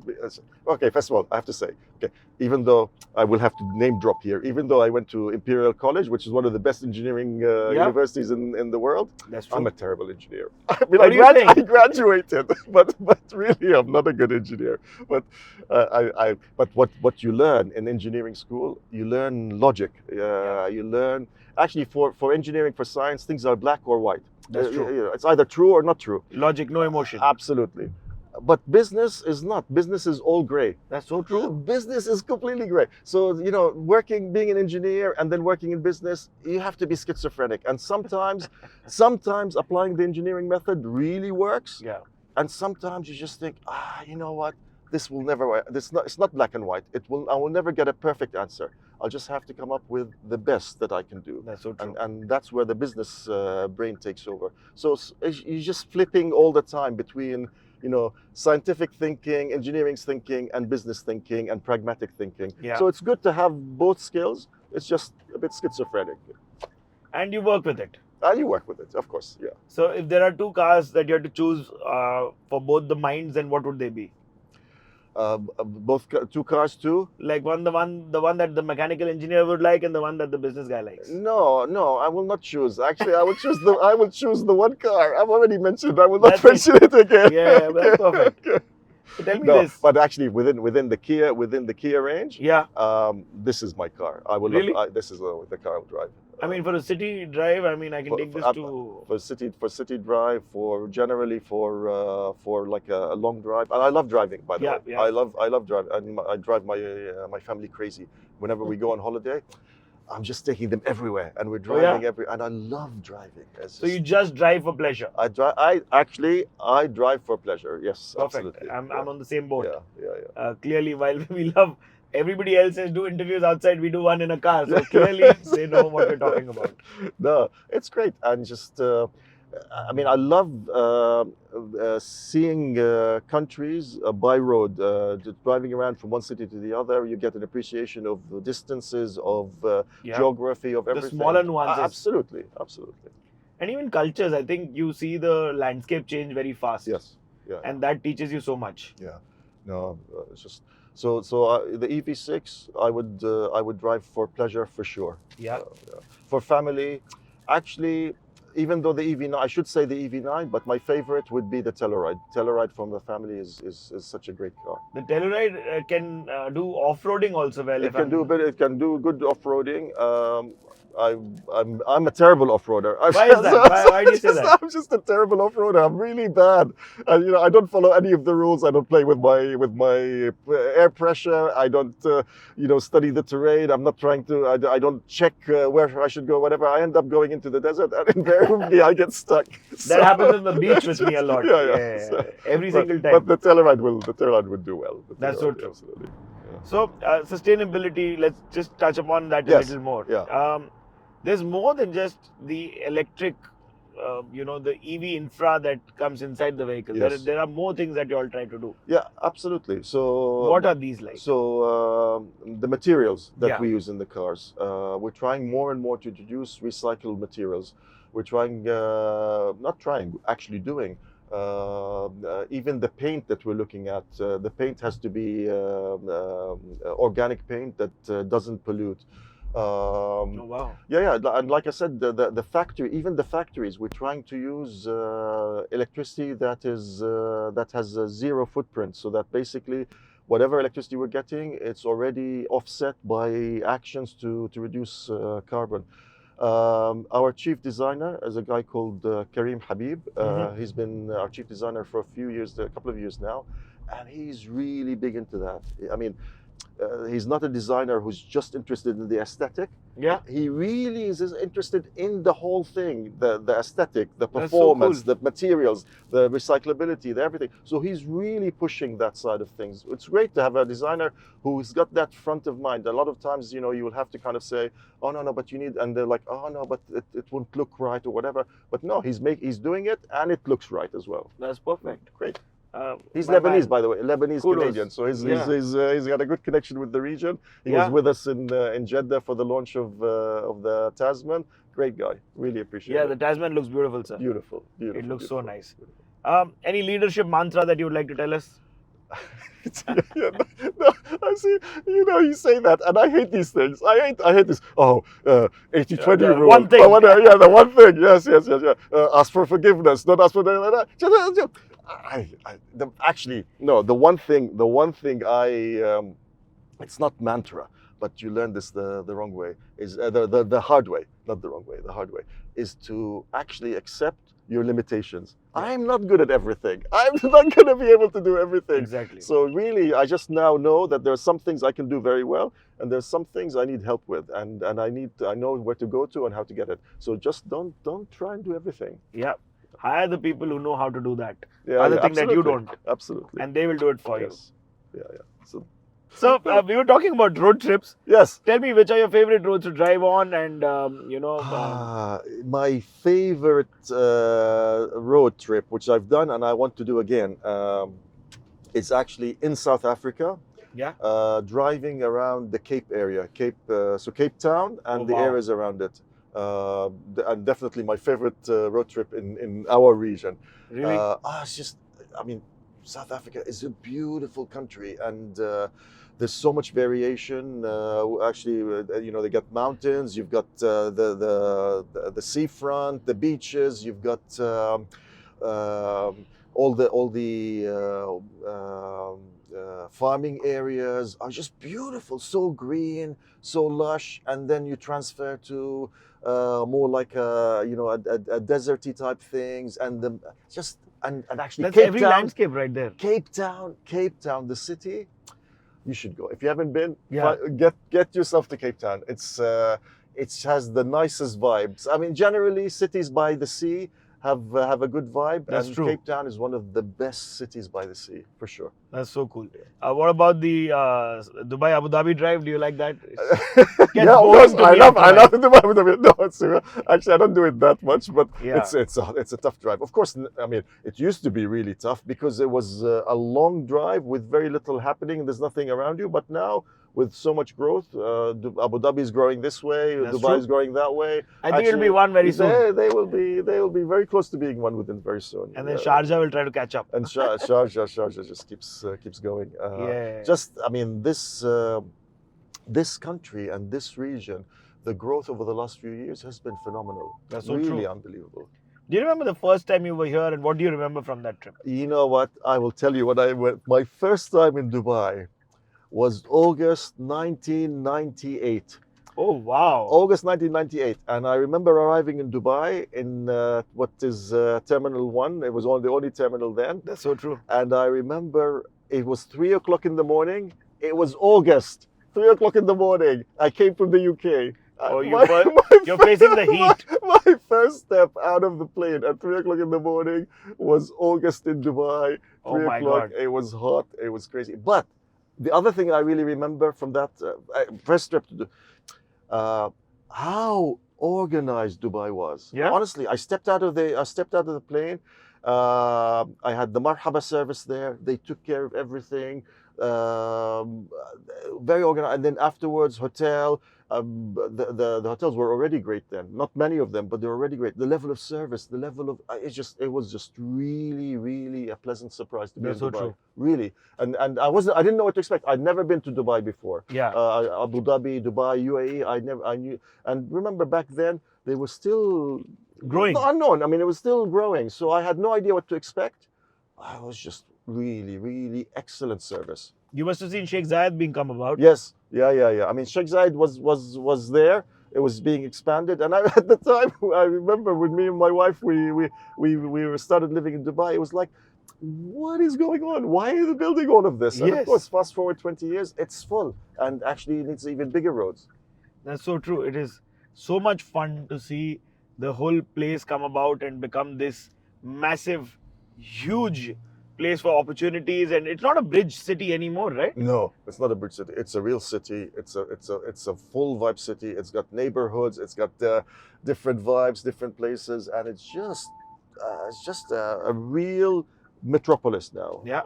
okay, first of all, I have to say, okay, even though I will have to name drop here, even though I went to Imperial College, which is one of the best engineering universities in the world, that's true. I'm a terrible engineer. I mean, I graduated, but really, I'm not a good engineer. But but what you learn in engineering school, you learn logic. You learn actually for engineering, for science, things are black or white. That's true. You know, it's either true or not true. Logic, no emotion. Absolutely. But business is not. Business is all gray. That's so true. Business is completely gray. So, you know, being an engineer and then working in business, you have to be schizophrenic. And sometimes applying the engineering method really works. Yeah. And sometimes you just think, you know what? This will never work. It's not black and white. I will never get a perfect answer. I'll just have to come up with the best that I can do. That's so true. And that's where the business brain takes over. So you're just flipping all the time between, you know, scientific thinking, engineering thinking, and business thinking, and pragmatic thinking. Yeah. So it's good to have both skills. It's just a bit schizophrenic. And you work with it. You work with it, of course, yeah. So if there are two cars that you have to choose for both the minds, then what would they be? Two cars too? Like the one that the mechanical engineer would like, and the one that the business guy likes. No, I will not choose. Actually, I will choose the one car. I've already mentioned. I will not mention it again. Yeah, that's perfect. So tell me this. But actually, within the Kia range, yeah, this is my car. I will. Really? This is the car I will drive. I mean, for a city drive, I mean, I can take this to for city drive, generally for like a long drive. And I love driving, by the way. Yeah. I love driving. I drive my family crazy. Whenever we go on holiday, I'm just taking them everywhere, and we're driving and I love driving. So you just drive for pleasure? I drive for pleasure. Yes, perfect. Absolutely. I'm on the same boat. Yeah. Clearly, while we love. Everybody else says do interviews outside, we do one in a car. So clearly they know what we're talking about. No, it's great. And just, I mean, I love seeing countries by road, driving around from one city to the other. You get an appreciation of the distances, of geography, of everything. The smaller nuances. Absolutely. And even cultures, I think you see the landscape change very fast. Yes. Yeah. And that teaches you so much. Yeah. No, it's just... So the EV6, I would drive for pleasure for sure. Yeah. For family, actually, even though the EV9, I should say the EV9, but my favorite would be the Telluride. Telluride from the family is such a great car. The Telluride can do off-roading also well. It can do good off-roading. I'm a terrible off-roader. Why is that? Why do you say that? I'm just a terrible off-roader. I'm really bad. And, you know, I don't follow any of the rules. I don't play with my air pressure. I don't study the terrain. I'm not trying to. I don't check where I should go. Whatever. I end up going into the desert, and invariably I get stuck. That happens on the beach with me a lot. Yeah. Every single time. But the Telluride would do well. That's so true. Absolutely. Yeah. So sustainability. Let's just touch upon that a little more. Yeah. There's more than just the electric, the EV infra that comes inside the vehicle. Yes. There are more things that you all try to do. Yeah, absolutely. So what are these like? So the materials that we use in the cars, we're trying more and more to introduce recycled materials. We're actually doing. Even the paint that we're looking at, the paint has to be organic paint that doesn't pollute. Oh, wow. Yeah, and like I said, the factories, we're trying to use electricity that has a zero footprint, so that basically whatever electricity we're getting, it's already offset by actions to reduce carbon. Our chief designer is a guy called Karim Habib. He's been our chief designer for a couple of years now, and he's really big into that. I mean, he's not a designer who's just interested in the aesthetic. Yeah. He really is interested in the whole thing, the aesthetic, the performance, the materials, the recyclability, the everything. So he's really pushing that side of things. It's great to have a designer who's got that front of mind. A lot of times, you will have to kind of say, oh, no, but you need, and they're like, oh, no, but it won't look right or whatever. But no, he's doing it and it looks right as well. That's perfect. Great. He's Lebanese, by the way, Lebanese Kudos. Canadian. So he's got a good connection with the region. He was with us in Jeddah for the launch of the Tasman. Great guy. Really appreciate it. Yeah, the Tasman looks beautiful, sir. Beautiful. It looks so nice. Any leadership mantra that you would like to tell us? No, I see. You say that, and I hate these things. I hate this. 80-20 rule. One thing. The one thing. Yes. Ask for forgiveness. Don't ask for that. Actually, no. The one thing it's not mantra, but you learn this the wrong way. Is the hard way, not the wrong way. The hard way is to actually accept your limitations. I'm not good at everything. I'm not going to be able to do everything. Exactly. So really, I just now know that there are some things I can do very well, and there's some things I need help with, and I know where to go to and how to get it. So just don't try and do everything. Yeah. Hire the people who know how to do that. Yeah, Other yeah, thing that you absolutely. don't. Absolutely. And they will do it for Yes. Yeah, yeah. So we were talking about road trips. Yes. Tell me, which are your favorite roads to drive on, and My favorite road trip, which I've done and I want to do again, is actually in South Africa. Yeah. Driving around the Cape area, Cape Town and the wow. areas around it. And definitely my favorite road trip in our region. Really? It's just, I mean, South Africa is a beautiful country, and there's so much variation. Actually, they got mountains. You've got the seafront, the beaches. You've got all the farming areas are just beautiful, so green, so lush, and then you transfer to more like a deserty type things, and actually that's Cape every Town, landscape right there. Cape Town, the city. You should go if you haven't been. Yeah. Get yourself to Cape Town. It has the nicest vibes. I mean, generally cities by the sea have a good vibe. That's and true. Cape Town is one of the best cities by the sea, for sure. That's so cool. What about the Dubai Abu Dhabi drive? Do you like that? Yeah, of course. I love Dubai Abu Dhabi. No, actually, I don't do it that much, but Yeah. it's a tough drive. Of course, I mean, it used to be really tough because it was a long drive with very little happening. There's nothing around you, but now, with so much growth, Abu Dhabi is growing this way, That's Dubai true. is growing that way. I think it'll be one very soon. They will be very close to being one within very soon. And then Sharjah will try to catch up. And Sharjah just keeps going. Yeah. Just, I mean, this country and this region, the growth over the last few years has been phenomenal. That's so really true. Unbelievable. Do you remember the first time you were here, and what do you remember from that trip? You know what? I will tell you when I went. My first time in Dubai was August 1998. Oh, wow. August 1998. And I remember arriving in Dubai in what is Terminal 1. It was the only terminal then. That's so true. And I remember it was 3 o'clock in the morning. It was August, 3 o'clock in the morning. I came from the UK. Oh, you're facing the heat. My first step out of the plane at 3 o'clock in the morning was August in Dubai. 3 Oh my o'clock. God. It was hot. It was crazy. But the other thing I really remember from that first trip to how organized Dubai was. Yeah. Honestly, I stepped out of the plane. I had the Marhaba service there. They took care of everything. Very organized. And then afterwards, hotel. The hotels were already great then. Not many of them, but they were already great. The level of service, the level of it was just really, really a pleasant surprise to be in That's so Dubai. true. Really, and I didn't know what to expect. I'd never been to Dubai before. Yeah. Abu Dhabi, Dubai, UAE. I knew, and remember back then they were still Growing. unknown. I mean, it was still growing, so I had no idea what to expect. I was just really, really excellent service. You must have seen Sheikh Zayed being come about. Yes, yeah. I mean, Sheikh Zayed was there. It was being expanded, and at the time, I remember with me and my wife, we started living in Dubai. It was like, what is going on? Why are they building all of this? And Yes. of course, fast forward 20 years, it's full, and actually, it needs even bigger roads. That's so true. It is so much fun to see the whole place come about and become this massive, huge place for opportunities. And it's not a bridge city anymore, right? No, it's not a bridge city. It's a real city. It's a full vibe city. It's got neighborhoods. It's got different vibes, different places, and it's just a real metropolis now. Yeah.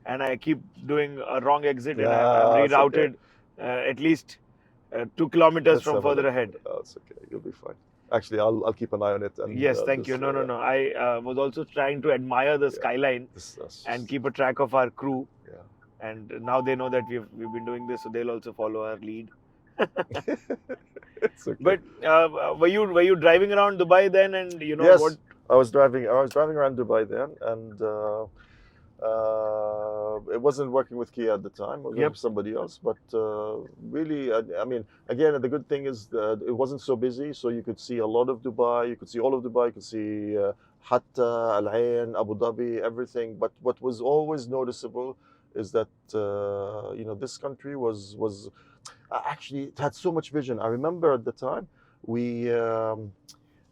And I keep doing a wrong exit, and Yeah, I'm it's rerouted at least 2 kilometers Let's from have a further look. ahead. Oh, it's okay. You'll be fine. Actually, I'll keep an eye on it. And, Yes, thank you. just, No. I was also trying to admire the skyline and keep a track of our crew. Yeah. And now they know that we've been doing this, so they'll also follow our lead. It's okay. But were you driving around Dubai then, and yes, what? I was driving around Dubai then, and It wasn't working with Kia at the time. It was Yep. with somebody else. But really, I mean, again, the good thing is that it wasn't so busy, so you could see a lot of Dubai. You could see all of Dubai. You could see Hatta, Al Ain, Abu Dhabi, everything. But what was always noticeable is that this country was actually it had so much vision. I remember at the time we.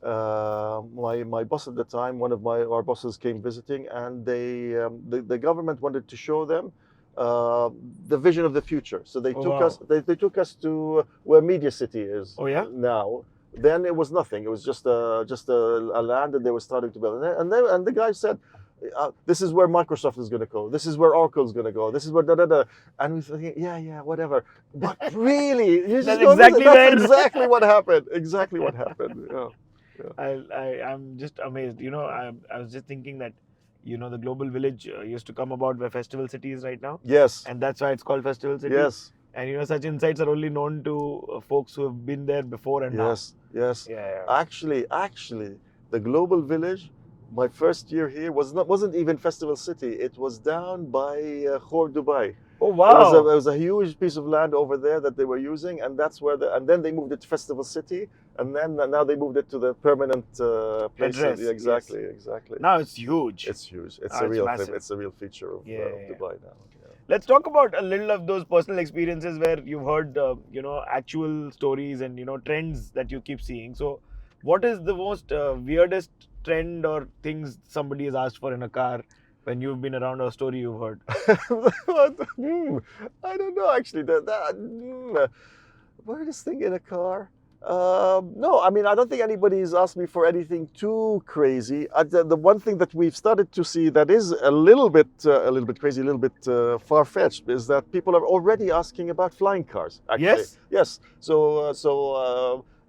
My boss at the time, one of our bosses came visiting, and the government wanted to show them uh, the vision of the future. So they Oh, took wow. us they took us to where Media City is Oh, yeah? now. Then it was nothing. It was just a land that they were starting to build. And the guy said, "This is where Microsoft is going to go. This is where Oracle is going to go. This is where da da da." And we thinking, yeah, whatever. But really, you just That's go, exactly that's where- exactly what happened. Exactly what happened. Yeah. I'm just amazed. I was just thinking that, the global village used to come about where Festival City is right now. Yes. And that's why it's called Festival City. Yes. And such insights are only known to folks who have been there before and Yes. Yes. now. Yeah. Actually, the global village. My first year here wasn't even Festival City. It was down by Khor Dubai. Oh, It wow. was a huge piece of land over there that they were using, and that's where and then they moved it to Festival City, and then now they moved it to the permanent place. Address, Yeah, exactly. Now it's huge. It's huge. It's Ah, a it's real massive. It's a real feature of Yeah. Dubai now. Yeah. Let's talk about a little of those personal experiences where you've heard, actual stories and, trends that you keep seeing. So, what is the most weirdest trend or things somebody has asked for in a car when you've been around, or a story you've heard? I don't know actually. Weirdest thing in a car? No, I mean I don't think anybody's asked me for anything too crazy. The one thing that we've started to see that is a little bit crazy, a little bit far-fetched, is that people are already asking about flying cars. Actually. Yes? Yes. So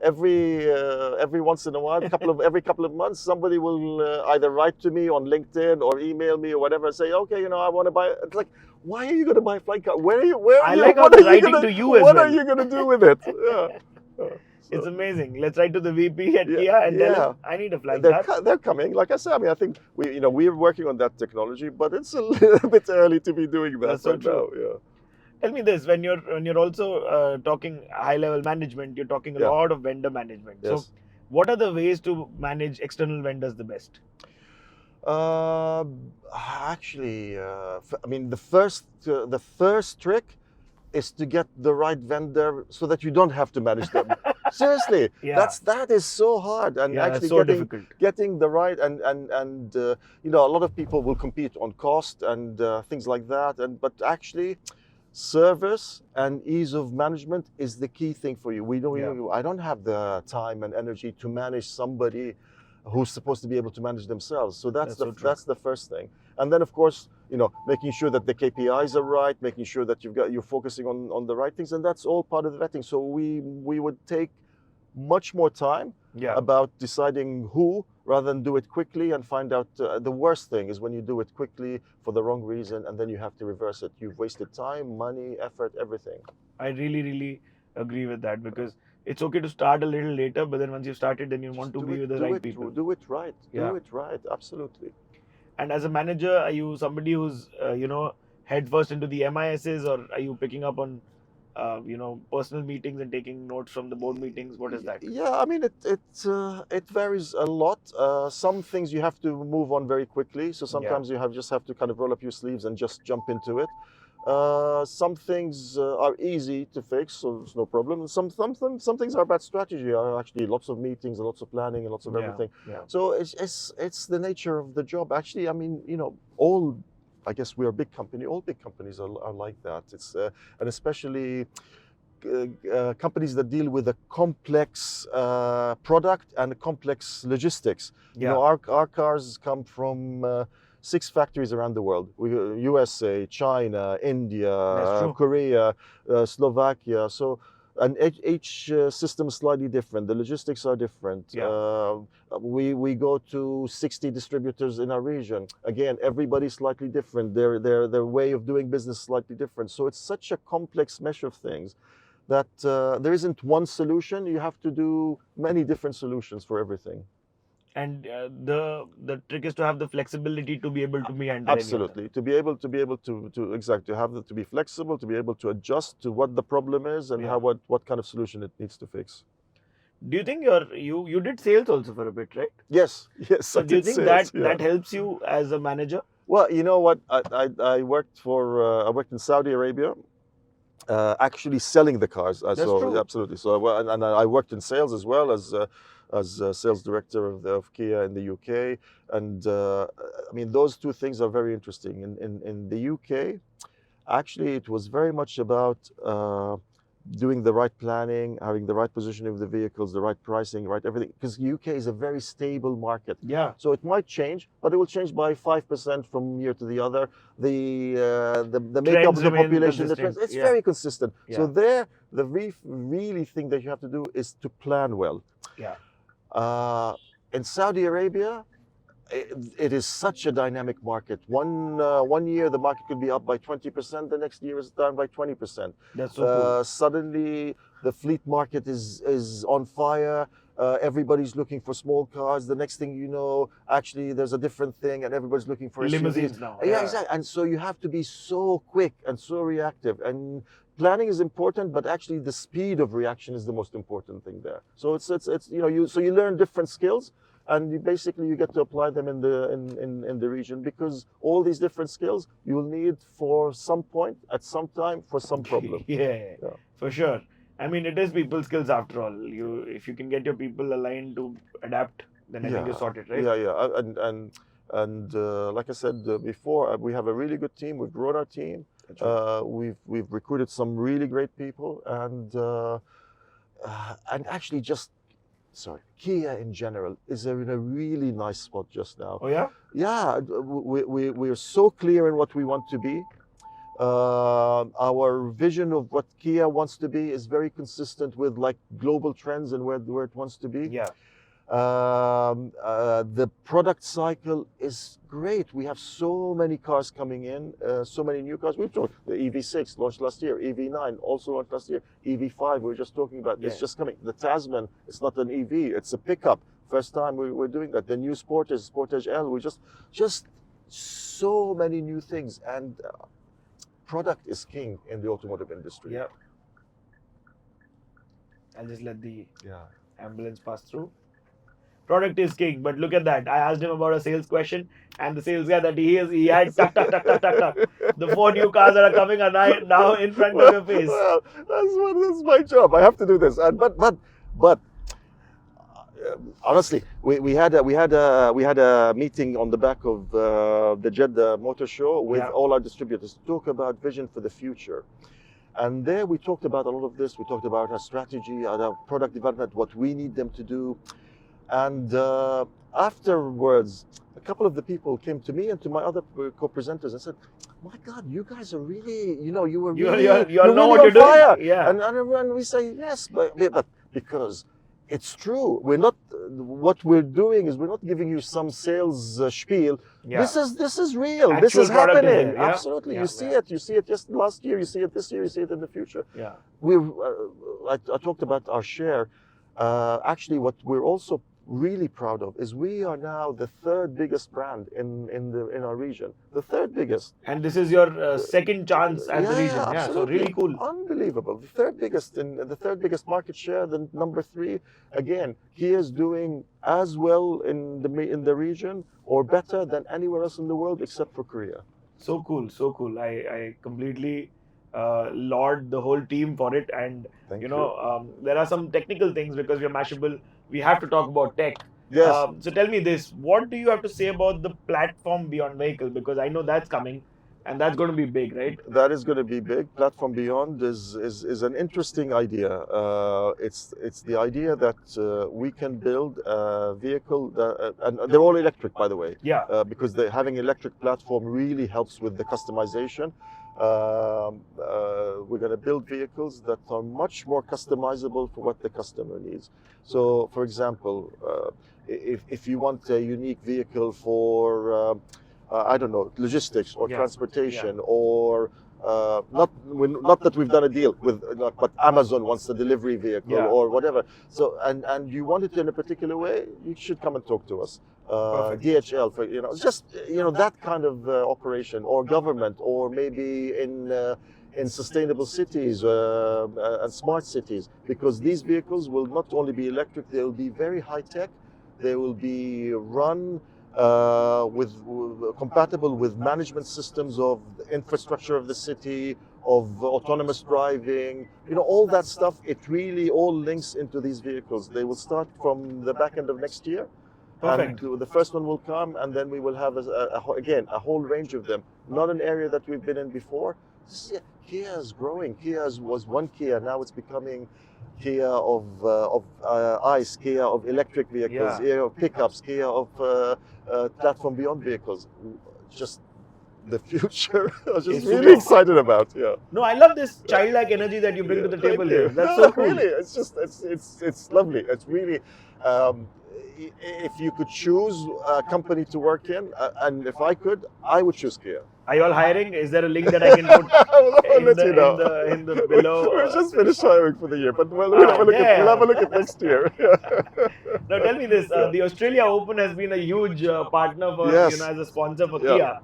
every once in a while, every couple of months, somebody will either write to me on LinkedIn or email me or whatever and say, okay, I want to buy. It's like, why are you going to buy a flying car? Where are you? I like how they're writing to you as What well. are you going to do with it? Yeah. It's amazing. Let's write to the VP at Kia and tell him, I need a flying car. They're coming. Like I said, I mean, I think we're working on that technology, but it's a little bit early to be doing that. That's so right now. true. Yeah. Tell me this: when you're also talking high-level management, you're talking a lot of vendor management. Yes. So, what are the ways to manage external vendors the best? Actually, I mean, the first trick is to get the right vendor so that you don't have to manage them. Seriously, Yeah. that is so hard, and Yeah, actually it's so difficult. getting the right and a lot of people will compete on cost and things like that, but actually, service and ease of management is the key thing for you. I don't have the time and energy to manage somebody who's supposed to be able to manage themselves. So that's so true. the first thing. And then of course, making sure that the KPIs are right, making sure that you're focusing on the right things, and that's all part of the vetting. So we would take much more time about deciding who, rather than do it quickly and find out. The worst thing is when you do it quickly for the wrong reason, and then you have to reverse it. You've wasted time, money, effort, everything. I really, really agree with that, because it's okay to start a little later, but then once you've started, then you want to be with the right people. Do it right. Yeah. Do it right. Absolutely. And as a manager, are you somebody who's head first into the MISs, or are you picking up on personal meetings and taking notes from the board meetings? What is that? Yeah, I mean it varies a lot. Some things you have to move on very quickly, so sometimes you just have to kind of roll up your sleeves and just jump into it. Some things are easy to fix, so it's no problem. Some things are about strategy. Are actually lots of meetings and lots of planning and lots of everything. Yeah. So it's the nature of the job. Actually, I mean, I guess we're a big company. All big companies are like that. It's and especially companies that deal with a complex product and complex logistics. Yeah. Our cars come from 6 factories around the world: USA, China, India, Korea, Slovakia. So, and each system is slightly different. The logistics are different. Yeah. We go to 60 distributors in our region. Again, everybody's slightly different. Their way of doing business is slightly different. So it's such a complex mesh of things that there isn't one solution. You have to do many different solutions for everything. And the trick is to have the flexibility to be able to meander any of them. Absolutely, to be able to exactly to be flexible, to be able to adjust to what the problem is and Yeah. how what kind of solution it needs to fix. Do you think you did sales also for a bit, right? Yes, So I do you did think sales, that helps you as a manager? Well, you know what? I worked I worked in Saudi Arabia, actually selling the cars. That's So true. absolutely. So and I worked in sales as well as sales director of Kia in the UK. And I mean, those two things are very interesting. In the UK, actually, it was very much about doing the right planning, having the right positioning of the vehicles, the right pricing, right everything. Because UK is a very stable market. Yeah. So it might change, but it will change by 5% from year to the other. The makeup of the population, the trends, it's very consistent. Yeah. So there, the really thing that you have to do is to plan well. Yeah. In Saudi Arabia, it is such a dynamic market. One year the market could be up by 20%, the next year is down by 20%. That's so cool. Suddenly the fleet market is on fire. Everybody's looking for small cars. The next thing you know, actually there's a different thing and everybody's looking for limousines SUVs. now. Yeah, exactly. And so you have to be so quick and so reactive. And planning is important, but actually the speed of reaction is the most important thing there. So it's you learn different skills. And you get to apply them in the region, because all these different skills you will need for some point at some time for some problem. Yeah, for sure. I mean, it is people skills after all. If you can get your people aligned to adapt, then I think you're sorted, right? Yeah. And like I said before, we have a really good team. We've grown our team. We've recruited some really great people, and actually Kia in general is in a really nice spot just now. Oh yeah? Yeah, we're so clear in what we want to be. Our vision of what Kia wants to be is very consistent with like global trends and where it wants to be. Yeah. The product cycle is great. We have so many cars coming in, so many new cars. We've talked the EV6 launched last year, EV9 also launched last year, EV5 we were just talking about. It's just coming. The Tasman, it's not an EV, it's a pickup. First time we're doing that. The new Sportage L. We just so many new things, and product is king in the automotive industry. Yeah. I'll just let the ambulance pass through. Product is king, but look at that. I asked him about a sales question, and the sales guy that he had tuck. The 4 new cars that are coming are now in front of your face. Well, that's my job. I have to do this. But honestly, we had a meeting on the back of the Jeddah Motor Show with all our distributors to talk about vision for the future. And there we talked about a lot of this. We talked about our strategy, our product development, what we need them to do. And afterwards, a couple of the people came to me and to my other co-presenters and said, "My God, you guys are really, you know what you're doing." Yeah. And we say yes, but because it's true. We're not. What we're doing is we're not giving you some sales spiel. Yeah. This is real. Actual this is happening. Yeah. Absolutely. You see it. You see it just last year. You see it this year. You see it in the future. Yeah. I talked about our share. Actually, what we're also really proud of is we are now the 3rd biggest brand in our region. The 3rd biggest. And this is your second chance at the region. Absolutely. Yeah, so really cool. Unbelievable. The 3rd biggest market share. The number 3. Again, he is doing as well in the region or better than anywhere else in the world except for Korea. So cool, so cool. I completely laud the whole team for it. And you know, there are some technical things because we're Mashable. We have to talk about tech. Yes. So tell me this: what do you have to say about the platform beyond vehicle? Because I know that's coming, and that's going to be big, right? That is going to be big. Platform beyond is an interesting idea. It's the idea that we can build a vehicle and they're all electric, by the way. Yeah. Because having electric platform really helps with the customization. We're going to build vehicles that are much more customizable for what the customer needs. So, for example, if you want a unique vehicle for I don't know, logistics or transportation or Not that we've done a deal with, but Amazon wants the delivery vehicle Yeah. or whatever. So and you want it in a particular way, you should come and talk to us. Perfect. DHL, for just that kind of operation, or government, or maybe in sustainable cities and smart cities, because these vehicles will not only be electric, they will be very high tech. They will be run compatible with management systems of the infrastructure of the city, of autonomous driving, all that stuff. It really all links into these vehicles. They will start from the back end of next year. Perfect. And the first one will come, and then we will have again a whole range of them. Not an area that we've been in before. Kia is growing. Was one Kia, now it's becoming Kia of ICE, Kia of electric vehicles, Kia of pickups, Kia of platform beyond vehicles. Just the future. I'm just really excited about. Yeah. No, I love this childlike energy that you bring to the table here. That's so cool. Really, it's lovely. It's really. If you could choose a company to work in, and if I could, I would choose Kia. Are you all hiring? Is there a link that I can put in the below? We're just finished hiring for the year, but we'll have a look at next year. Now tell me this: the Australia Open has been a huge partner for as a sponsor for Kia.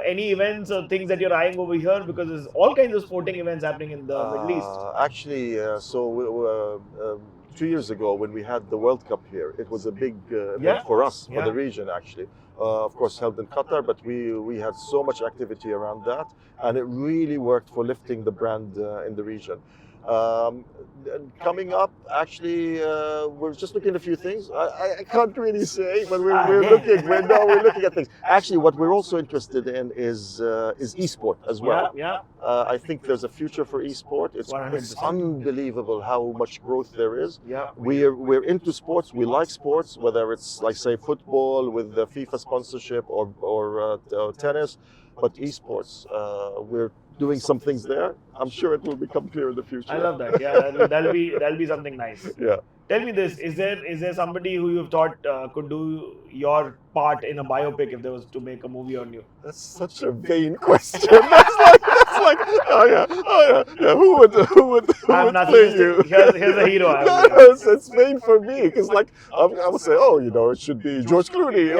Any events or things that you're eyeing over here, because there's all kinds of sporting events happening in the Middle East? Actually, 2 years ago when we had the World Cup here, it was a big event for us, for the region actually. Of course held in Qatar, but we had so much activity around that, and it really worked for lifting the brand in the region. Coming up, actually, we're just looking at a few things. I can't really say, but we're looking at things. Actually, what we're also interested in is esport as well. I think there's a future for esport. It's unbelievable how much growth there is. We're into sports. We like sports, whether it's like say football with the FIFA sponsorship or tennis, but esports, we're doing some things there. I'm sure it will become clear in the future. I love that. Yeah, that'll be something nice. Yeah. Tell me this: is there somebody who you've thought could do your part in a biopic if there was to make a movie on you? That's such a vain question. That's like, oh yeah. Who would play you? Here's a hero. It's vain for me because I would say, it should be George Clooney.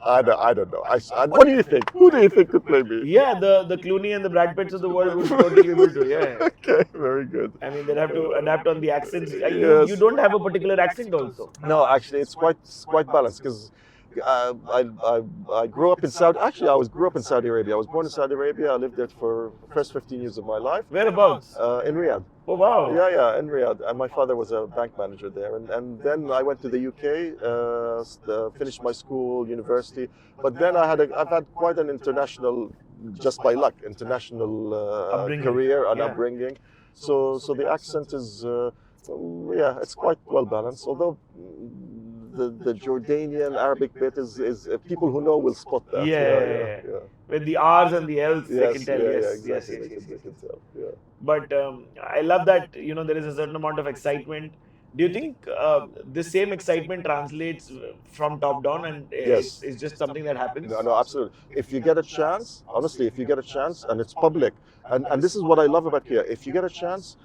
I don't know. What do you think? Who do you think could play me? Yeah, the Clooney and the Brad Pitts of the world would totally be able to. Yeah. Okay, very good. I mean, they'd have to adapt on the accents. You don't have a particular accent also. No, actually, it's quite balanced because I grew up in Saudi. Actually, I grew up in Saudi Arabia. I was born in Saudi Arabia. I lived there for the first 15 years of my life. Whereabouts? In Riyadh. Oh wow. Yeah, in Riyadh. And my father was a bank manager there. And then I went to the UK, finished my school, university. But then I've had quite an international, just by luck, career and upbringing. So the accent is, it's quite well balanced. Although the Jordanian Arabic bit is people who know will spot that. Yeah. With the R's and the L's, they can tell. Yes. They can tell. Yeah. But I love that there is a certain amount of excitement. Do you think this same excitement translates from top down and it's just something that happens? No, absolutely. If you get a chance, honestly, and it's public, and this is what I love about Kia. If you get a chance,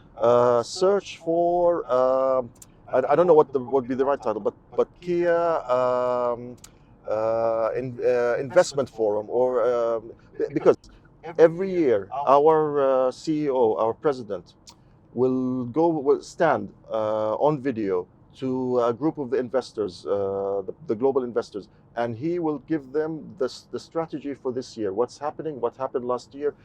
search for. I don't know what would be the right title, but Kia Investment Forum, or because every year our CEO, our president, will stand on video to a group of the investors, the global investors, and he will give them the strategy for this year. What's happening? What happened last year?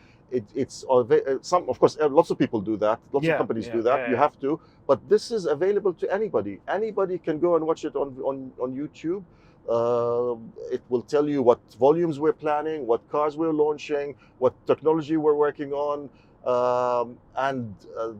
Of course, lots of people do that. Lots of companies do that. You have to, but this is available to anybody. Anybody can go and watch it on YouTube. It will tell you what volumes we're planning, what cars we're launching, what technology we're working on, and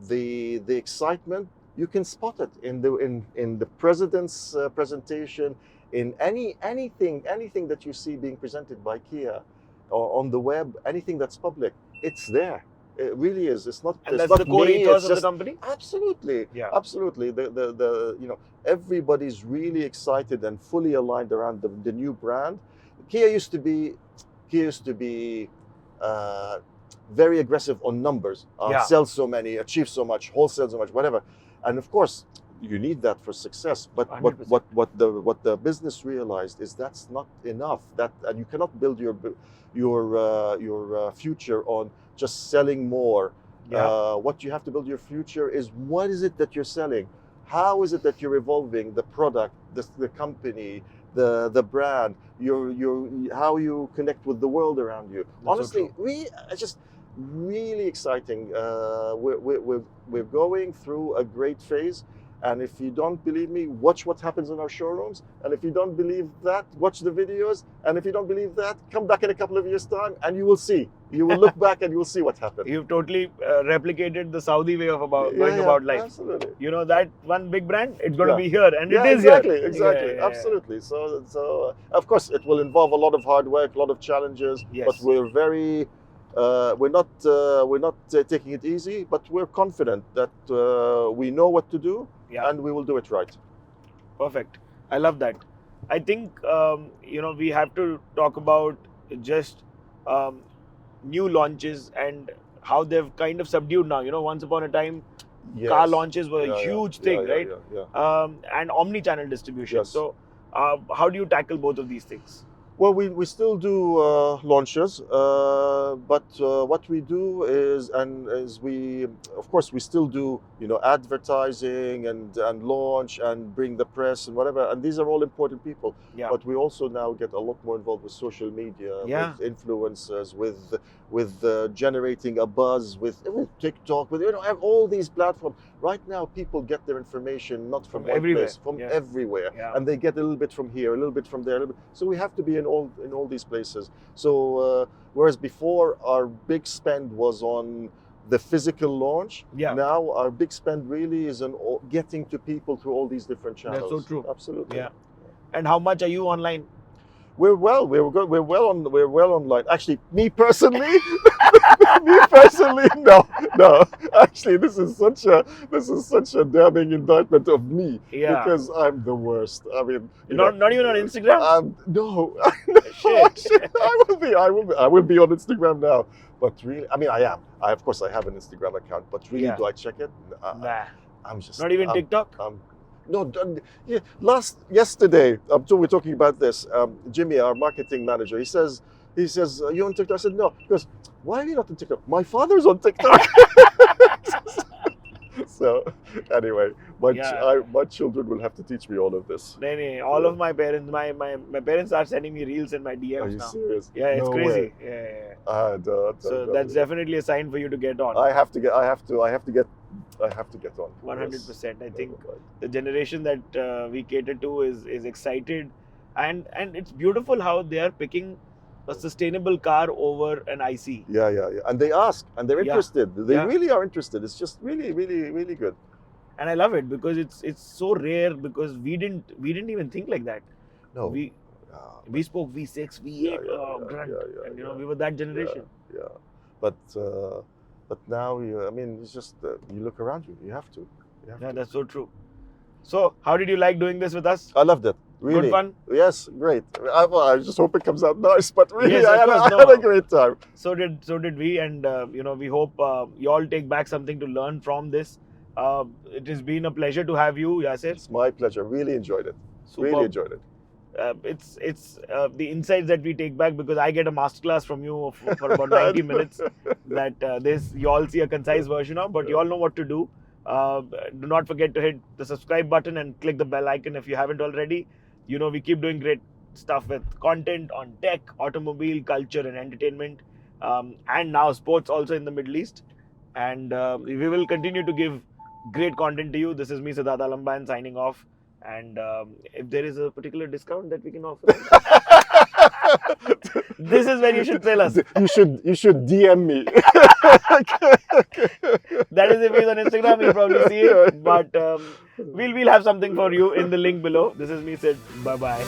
the excitement. You can spot it in the president's presentation, in anything that you see being presented by Kia, or on the web, anything that's public. It's there. It really is. It's not. And that's the core ethos of the company. Absolutely. Yeah. Absolutely. Everybody's really excited and fully aligned around the new brand. Kia used to be he used to be very aggressive on numbers. Yeah. Sell so many, achieve so much, wholesale so much, whatever. And of course, you need that for success. But 100%. what the business realized is that's not enough. And you cannot build your future on just selling more. Yeah. What you have to build your future is, what is it that you're selling? How is it that you're evolving the product, the company, the brand, how you connect with the world around you? That's Honestly, so it's just really exciting. We're going through a great phase. And if you don't believe me, watch what happens in our showrooms. And if you don't believe that, watch the videos. And if you don't believe that, come back in a couple of years' time and you will see. You will look back and you will see what happened. You've totally replicated the Saudi way of going about life. Absolutely. You know, that one big brand, it's going to be here, and it is exactly, here. Exactly, absolutely. So of course, it will involve a lot of hard work, a lot of challenges. Yes. But we're very, we're not taking it easy, but we're confident that we know what to do, and we will do it right. Perfect. I love that. I think we have to talk about just new launches and how they've kind of subdued now. Once upon a time, car launches were a huge thing, right? And omni-channel distribution. Yes. So how do you tackle both of these things? Well, we still do launches, but what we do is we, of course, we still do advertising and launch and bring the press and whatever, and these are all important people. Yeah. But we also now get a lot more involved with social media, with influencers, with generating a buzz, with TikTok, with all these platforms. Right now, people get their information not from one everywhere, place, from everywhere, and they get a little bit from here, a little bit from there. So we have to be in all these places. So whereas before our big spend was on the physical launch, now our big spend really is on getting to people through all these different channels. That's so true. Absolutely. Yeah. And how much are you online? We're well online. Actually, me personally, no. Actually, this is such a damning indictment of me, because I'm the worst. I mean, not even on Instagram. No. Shit. I will be on Instagram now. But really, I mean, I am. Of course, I have an Instagram account. But really, do I check it? Nah. I'm just not even TikTok. No, yesterday, we're talking about this. Jimmy, our marketing manager, he says, "You on TikTok?" I said, "No." He goes, "Why are you not on TikTok?" My father's on TikTok. So, anyway, my children will have to teach me all of this. All of my parents, my parents are sending me reels in my DMs now. Are you serious? Yeah, it's crazy. Way. So that's definitely a sign for you to get on. I have to get on. 100%. I think the generation that we cater to is excited, and it's beautiful how they are picking a sustainable car over an IC. Yeah. And they ask, and they're interested. They really are interested. It's just really, really, really good. And I love it because it's so rare, because we didn't even think like that. No. We spoke V6, V8, grunt, and we were that generation. Yeah. But now it's just you look around you. You have to. That's so true. So how did you like doing this with us? I loved it. Really. Good fun? Yes, great. I just hope it comes out nice, but really, yes, I had a great time. So did we, and we hope you all take back something to learn from this. It has been a pleasure to have you, Yaser. It's my pleasure. Really enjoyed it. Superb. Really enjoyed it. It's the insights that we take back, because I get a masterclass from you for about 90 minutes that you all see a concise version of, but you all know what to do. Do not forget to hit the subscribe button and click the bell icon if you haven't already. We keep doing great stuff with content on tech, automobile, culture and entertainment, and now sports also in the Middle East. And we will continue to give great content to you. This is me, Siddharth Alamban, signing off. And if there is a particular discount that we can offer, this is when you should tell us. You should DM me. That is if he's on Instagram, you'll probably see it. But we'll have something for you in the link below. This is me, Sid. Bye-bye.